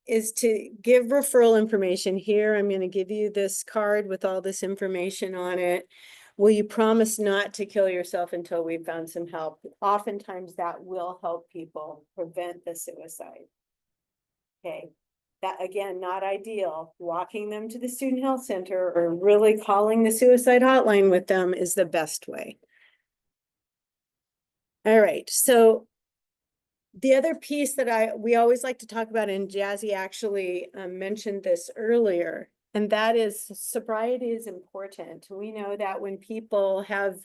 is to give referral information. Here, I'm gonna give you this card with all this information on it. Will you promise not to kill yourself until we've found some help? Oftentimes that will help people prevent the suicide. Okay, that again, not ideal. Walking them to the student health center or really calling the suicide hotline with them is the best way. All right, so the other piece that we always like to talk about, and Jazzy actually mentioned this earlier, and that is sobriety is important. We know that when people have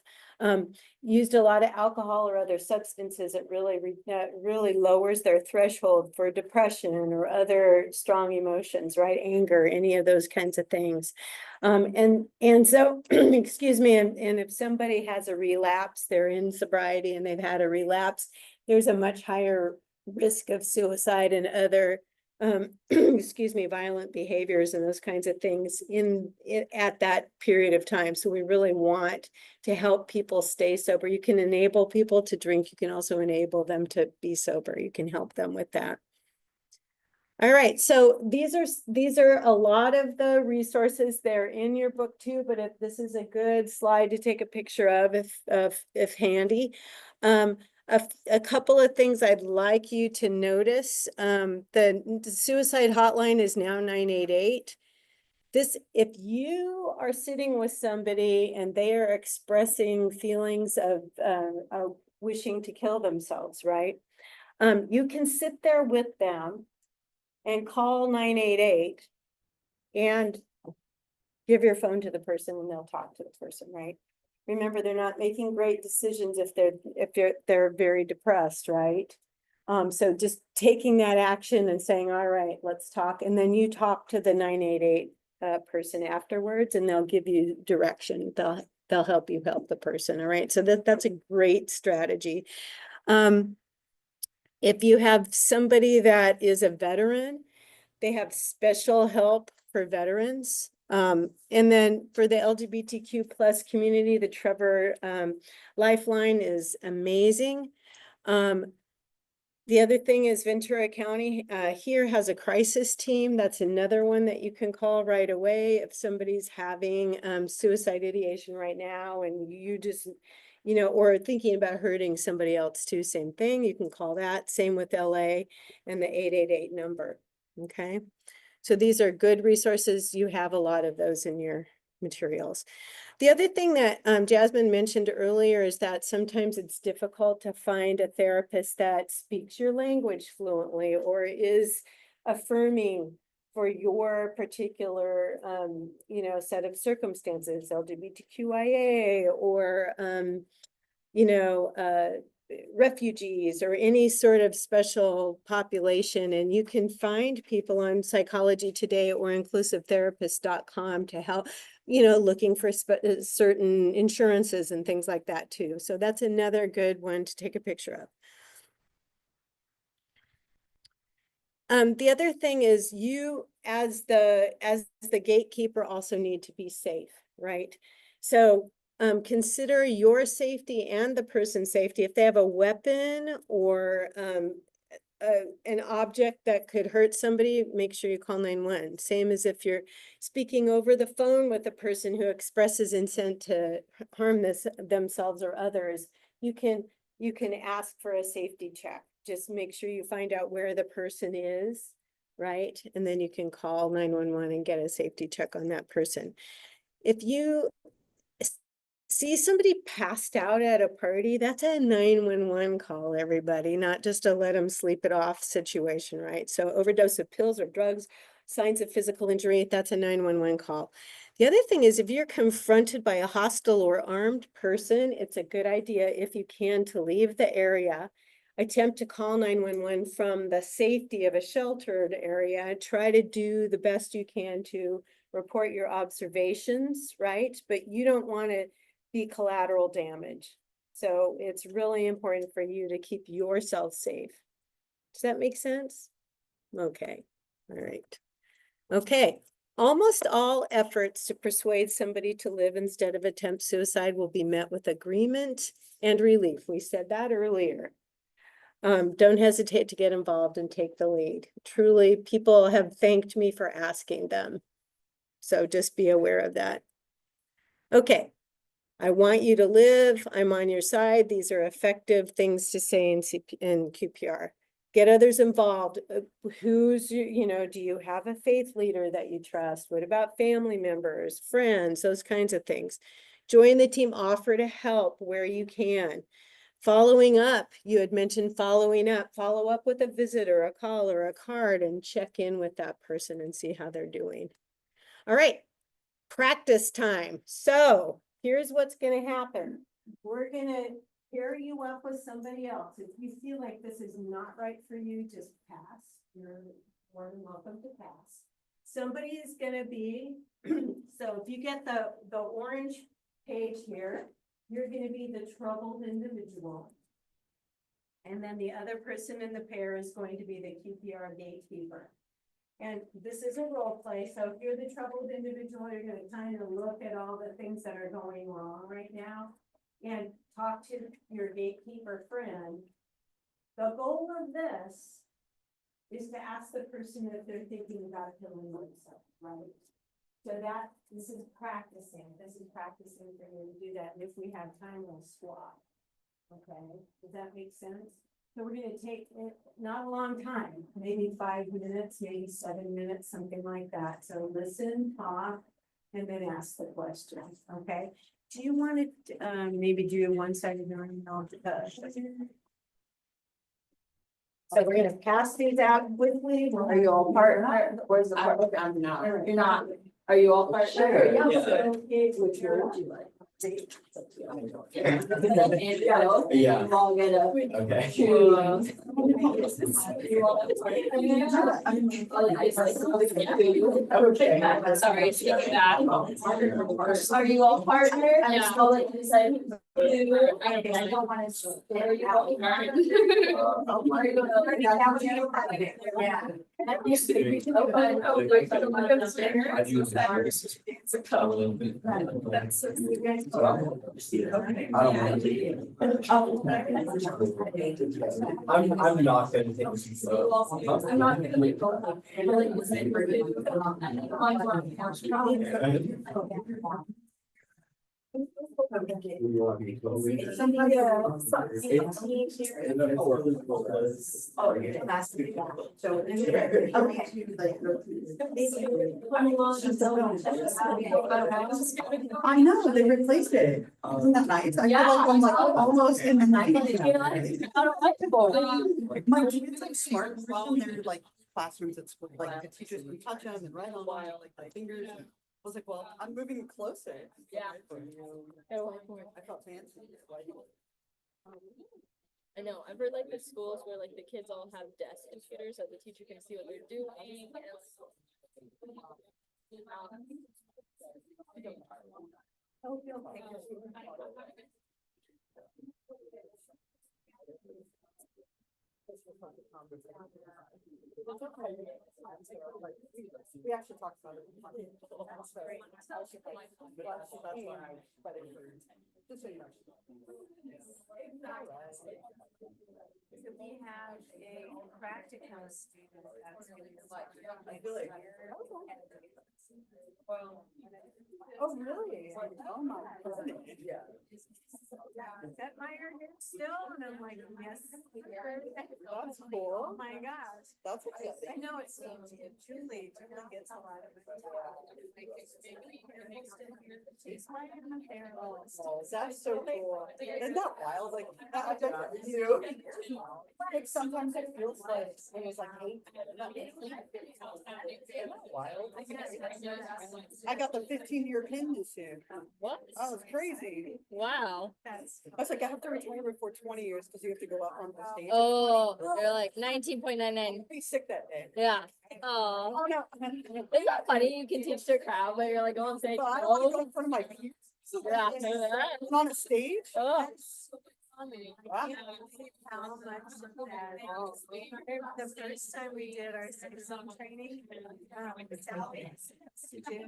used a lot of alcohol or other substances, it really lowers their threshold for depression or other strong emotions, right? Anger, any of those kinds of things. And so, excuse me, and if somebody has a relapse, they're in sobriety and they've had a relapse, there's a much higher risk of suicide and other, excuse me, violent behaviors and those kinds of things at that period of time. So we really want to help people stay sober. You can enable people to drink. You can also enable them to be sober. You can help them with that. All right, so these are a lot of the resources. They're in your book too, but if this is a good slide to take a picture of if handy. A couple of things I'd like you to notice. The suicide hotline is now 988. If you are sitting with somebody and they are expressing feelings of wishing to kill themselves, right? You can sit there with them and call 988 and give your phone to the person and they'll talk to the person, right? Remember, they're not making great decisions if they're very depressed, right? So just taking that action and saying, all right, let's talk. And then you talk to the 988 person afterwards and they'll give you direction. They'll help you help the person. All right. So that's a great strategy. If you have somebody that is a veteran, they have special help for veterans. And then for the LGBTQ plus community, the Trevor Lifeline is amazing. The other thing is Ventura County here has a crisis team. That's another one that you can call right away if somebody's having suicide ideation right now and you just, or thinking about hurting somebody else too, same thing. You can call that. Same with LA and the 888 number. Okay. So these are good resources. You have a lot of those in your materials. The other thing that Jasmine mentioned earlier is that sometimes it's difficult to find a therapist that speaks your language fluently or is affirming for your particular, set of circumstances, LGBTQIA or, refugees or any sort of special population. And you can find people on Psychology Today or inclusivetherapist.com to help, looking for certain insurances and things like that too. So that's another good one to take a picture of. The other thing is you as the gatekeeper also need to be safe, right? So consider your safety and the person's safety. If they have a weapon or an object that could hurt somebody, make sure you call 911. Same as if you're speaking over the phone with a person who expresses intent to harm themselves or others, you can ask for a safety check. Just make sure you find out where the person is, right? And then you can call 911 and get a safety check on that person. If you see somebody passed out at a party, that's a 911 call, everybody, not just a let them sleep it off situation, right? So overdose of pills or drugs, signs of physical injury, that's a 911 call. The other thing is if you're confronted by a hostile or armed person, it's a good idea if you can to leave the area, attempt to call 911 from the safety of a sheltered area, try to do the best you can to report your observations, right? But you don't want to be collateral damage. So it's really important for you to keep yourself safe. Does that make sense? Okay. All right. Okay. Almost all efforts to persuade somebody to live instead of attempt suicide will be met with agreement and relief. We said that earlier. Don't hesitate to get involved and take the lead. Truly, people have thanked me for asking them. So just be aware of that. Okay. I want you to live. I'm on your side. These are effective things to say in QPR. Get others involved. Who's, do you have a faith leader that you trust? What about family members, friends, those kinds of things? Join the team, offer to help where you can. Following up, you had mentioned following up, follow up with a visit or a call or a card and check in with that person and see how they're doing. All right, practice time. So here's what's gonna happen. We're gonna pair you up with somebody else. If you feel like this is not right for you, just pass. You're more than welcome to pass. Somebody is gonna be, so if you get the orange page here, you're gonna be the troubled individual. And then the other person in the pair is going to be the QPR gatekeeper. And this is a role play, so if you're the troubled individual, you're gonna kind of look at all the things that are going wrong right now and talk to your gatekeeper friend. The goal of this is to ask the person if they're thinking about killing themselves, right? So this is practicing for you to do that, and if we have time, we'll swap. Okay, does that make sense? So we're gonna take not a long time, maybe 5 minutes, maybe 7 minutes, something like that. So listen, talk, and then ask the question, okay? Do you want to maybe do a one-sided learning? So we're gonna pass these out quickly. Are you all partner? Where's the partner? I'm not. You're not. Are you all partner? Sure, yeah. Which one would you like? Yeah. You all get a. Okay. Okay. Sorry, take that. Are you all partner? I'm just gonna let you decide. I don't want to. Are you all partner? I'm not gonna take this. I'm not gonna leave. You want me to go with it? I know, they replaced it. Isn't that nice? I feel like I'm like almost in the night. My kids like smart phone, they're like classrooms at school, like the teachers can touch them and write on them, like my fingers. I was like, well, I'm moving closer. Yeah. I felt fancy. I know, I've heard like the schools where like the kids all have desk computers so the teacher can see what they're doing. We actually talked about it. That's why but it hurts. Just so you know. So we have a practicum student that's gonna be like. I feel like. Oh, really? Oh, my goodness. Yeah. Setmire here still, and I'm like, yes. That's cool. Oh my gosh. That's exciting. I know it seems, Julie gets a lot of. Oh, that's so cool. Isn't that wild? Like, I don't know, you. Like sometimes it feels like it was like 8. Isn't that wild? I got the 15-year pin this year. What? Oh, it's crazy. Wow. I was like, I have to retire before 20 years because you have to go out on the stage. Oh, they're like 19.99. I'll be sick that day. Yeah. Oh. Oh, no. Isn't that funny? You can teach their crowd, but you're like, oh, say, But I don't want to go in front of my peers. Yeah. And on a stage. Oh. Wow. How much that, the first time we did our citizen training, Sally to do.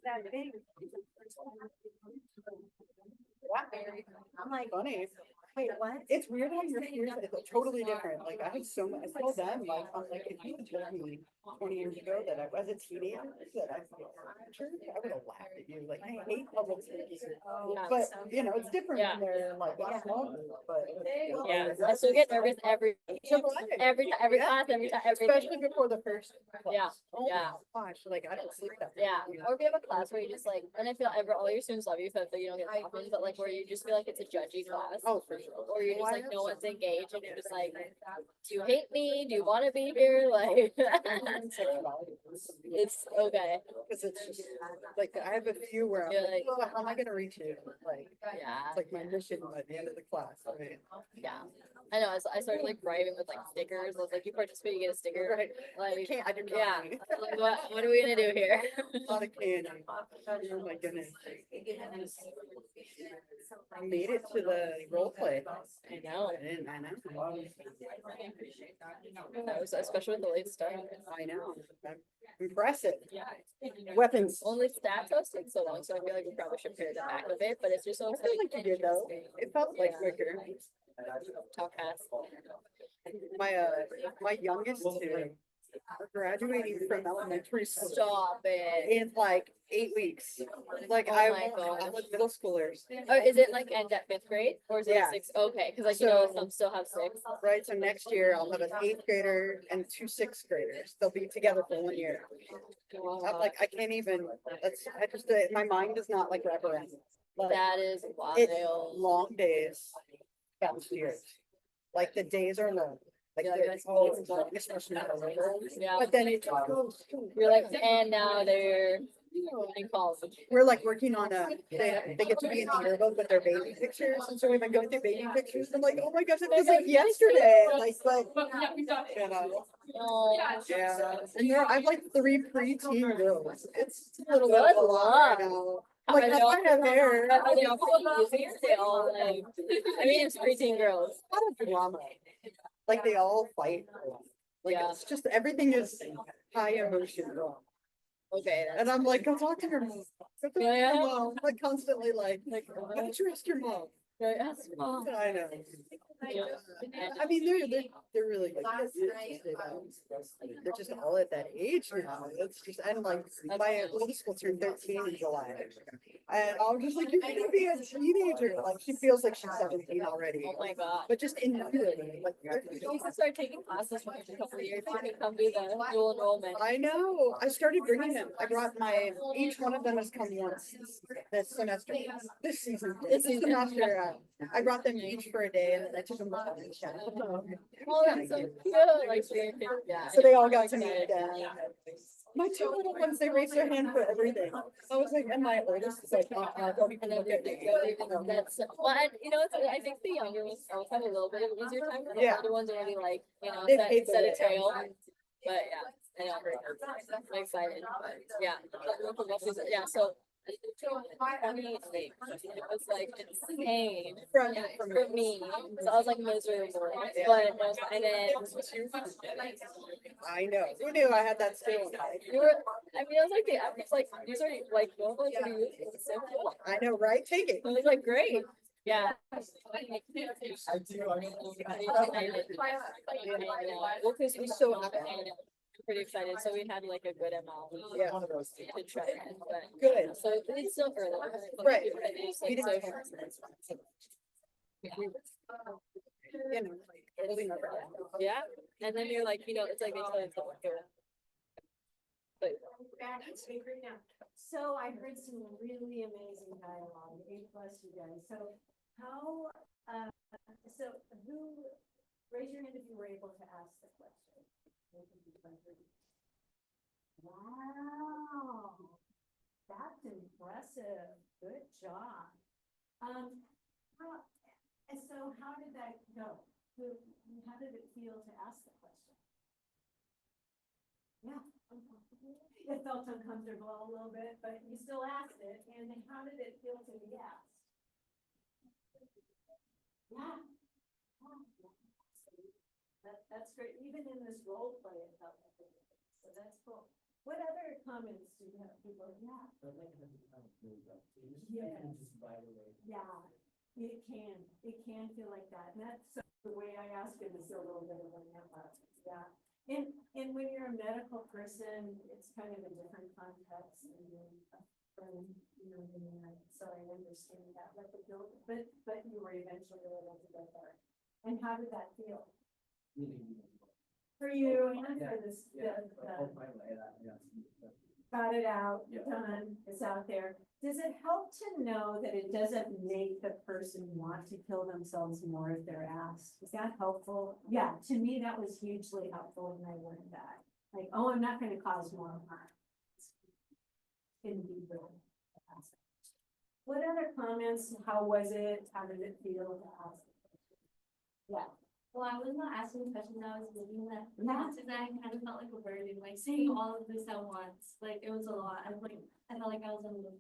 That big. I'm like, funny. Wait, what? It's weird how your fears are totally different. Like I have so much, I told them, like, I'm like, if you had told me 20 years ago that I was a teenager, that I feel sure, I would have laughed at you. Like, I hate public speaking. Yeah. But, you know, it's different Yeah. when they're like, that small, but. Yeah, I still get nervous every So every Yeah. class, every time, every. Especially before the first. Yeah, class. Oh yeah. my Gosh, like I don't sleep that. Yeah, or if you have a class where you just like, and I feel all your students love you, so that you don't get confidence, but like where you just feel like it's a judgy class. Oh, for sure. Or you're just Why like, have no some? one's engaged, and you're just like, do you hate me? Do you want to be here? Like, it's okay. Cause it's just, like, I have a few where I'm You're like, like- well, how am I gonna reach you? Like, Yeah, it's like my mission by the end of the class, right? yeah. I know, I started like bribing with like stickers. I was like, you participate, you get a sticker. Right. I Like, can't, I do yeah. candy. Like, what are we gonna do here? Not a candy. Oh my goodness. I made it to the role play. I know. I know. That was especially with the late start. I know. Impressive. Yeah. Weapons. Only stats us take so long, so I feel like we probably should pair the back of it, but it's just so I feel like you did though. It felt like quicker. Talk fast. My youngest two are graduating from elementary school Stop it. in like 8 weeks. Like Oh I my want gosh. like middle schoolers, Or is it like end at 5th grade or is it Yeah. 6th? Okay, cause like, you know, So- some still have 6. right? So next year I'll have an 8th grader and 2 6th graders. They'll be together for 1 year. I'm like, I can't even, I just, my mind is not like wrap around. Like, That is it's wild. long days downstairs. Like the days are long. Like Yeah, they're that's always cool. long, especially now. Yeah. But then it goes. You're like, and now they're in college. We're like working on they get to be in the yearbook with their baby pictures. And so we've been going through baby pictures. I'm like, oh my gosh, it was like yesterday. Like, but, you know, Oh, yeah. And I have like 3 preteen girls. It's a little bit Good of a lot. luck. I know. Are Like, they I all- might have hair. Are they all pretty easy? They all like, I mean, it's preteen girls. A lot of drama. Like they all fight. Like Yeah. it's just everything is high emotion. Okay, And I'm like, go talk to your mom. Go talk to Yeah. your mom. Like constantly like, like, don't trust your mom. yes, well, I know. yeah. I mean, they're really good. They're just all at that age now. It's just, and like, my oldest will turn 13 in July. And I'm just like, you're gonna be a teenager. Like, she feels like she's 17 already. Oh my god. But just in like, You can start taking classes for a couple of years. You can come do the dual enrollment. I know. I started bringing them. I brought each one of them has come once this semester, this season, this semester. I brought them each for a day and then I took them all to the chat. Oh, that's so cute. Like, yeah. So they all got to meet Dad. My 2 little ones, they raised their hand for everything. I was like, and my oldest is like, don't even look at me. That's, well, and you know, I think the younger ones always have a little bit of an easier time. The Yeah. older ones already like, you know, They hate set a the- trail. But yeah, I know. I'm excited. But yeah. Yeah, so. It was like insane From for me. So I was like miserable. But and then I know. Who knew I had that skill? you were, I mean, I was like, I was like, these are like normal to you. It's so cool. I know, right? Take it. I was like, great. Yeah. Well, because we so pretty excited. So we had like a good amount. Yeah. To try. But Good. so it's still early. Right. It's like so. You know, holding up. Yeah. And then you're like, you know, it's like they tell you to like, but So I heard some really amazing dialogue, A+ you guys. So how, so who, raise your hand if you were able to ask the question. Wow, that's impressive. Good job. And so how did that go? How did it feel to ask the question? Yeah, uncomfortable. It felt uncomfortable a little bit, but you still asked it. And then how did it feel to be asked? Yeah. That's great. Even in this role play, it felt like it. So that's cool. What other comments do you have? People, yeah. Yeah. It can feel like that, and that's so the way I ask it is a little bit of a ramp up, yeah. And when you're a medical person, it's kind of a different context and from, you know, so I understand that, but you were eventually able to get there. And how did that feel? For you and for this, got it out, done, it's out there. Does it help to know that it doesn't make the person want to kill themselves more if they're asked? Is that helpful? Yeah, to me, that was hugely helpful when I learned that. Like, oh, I'm not gonna cause more harm. Can be real. What other comments? How was it? How did it feel to ask? Yeah. Well, I was not asking questions, I was looking at the Yeah. answers, and I kind of felt like a burden, like saying all of this at once, like it was a lot, I felt like I was in the.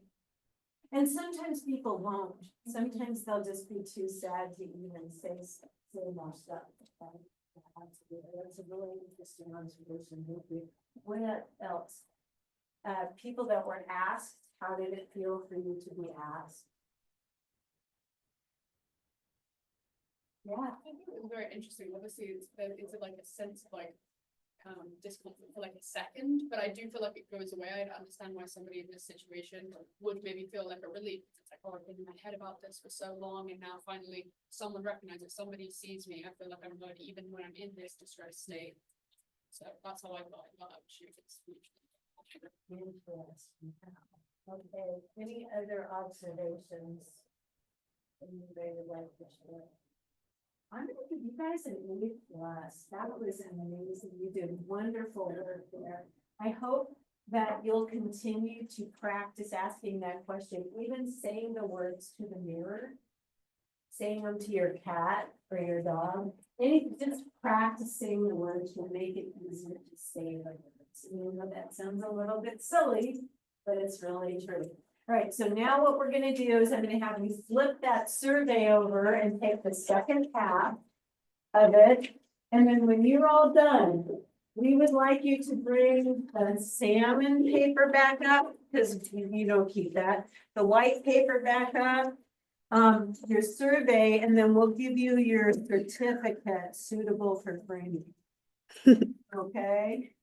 And sometimes people won't. Sometimes they'll just be too sad to even say more stuff. Right? That's a really interesting observation. Thank you. What else? People that were asked, how did it feel for you to be asked? Yeah. I think it was very interesting. Obviously, it's like a sense of like discomfort for like a second, but I do feel like it goes away. I understand why somebody in this situation would maybe feel like a relief. It's like, oh, I've been in my head about this for so long, and now finally someone recognizes, somebody sees me. I feel like I'm good even when I'm in this distressed state. So that's how I felt about she was Interesting. Okay, any other observations? Anybody would like to share? I'm gonna give you guys an A+. That was amazing. You did wonderful work there. I hope that you'll continue to practice asking that question, even saying the words to the mirror, saying them to your cat or your dog. Just practicing the words will make it easier to say the words. You know, that sounds a little bit silly, but it's really true. All right, so now what we're gonna do is I'm gonna have you flip that survey over and take the second half of it. And then when you're all done, we would like you to bring the salmon paper back up, because you don't keep that, the white paper back up, your survey, and then we'll give you your certificate suitable for framing. Okay?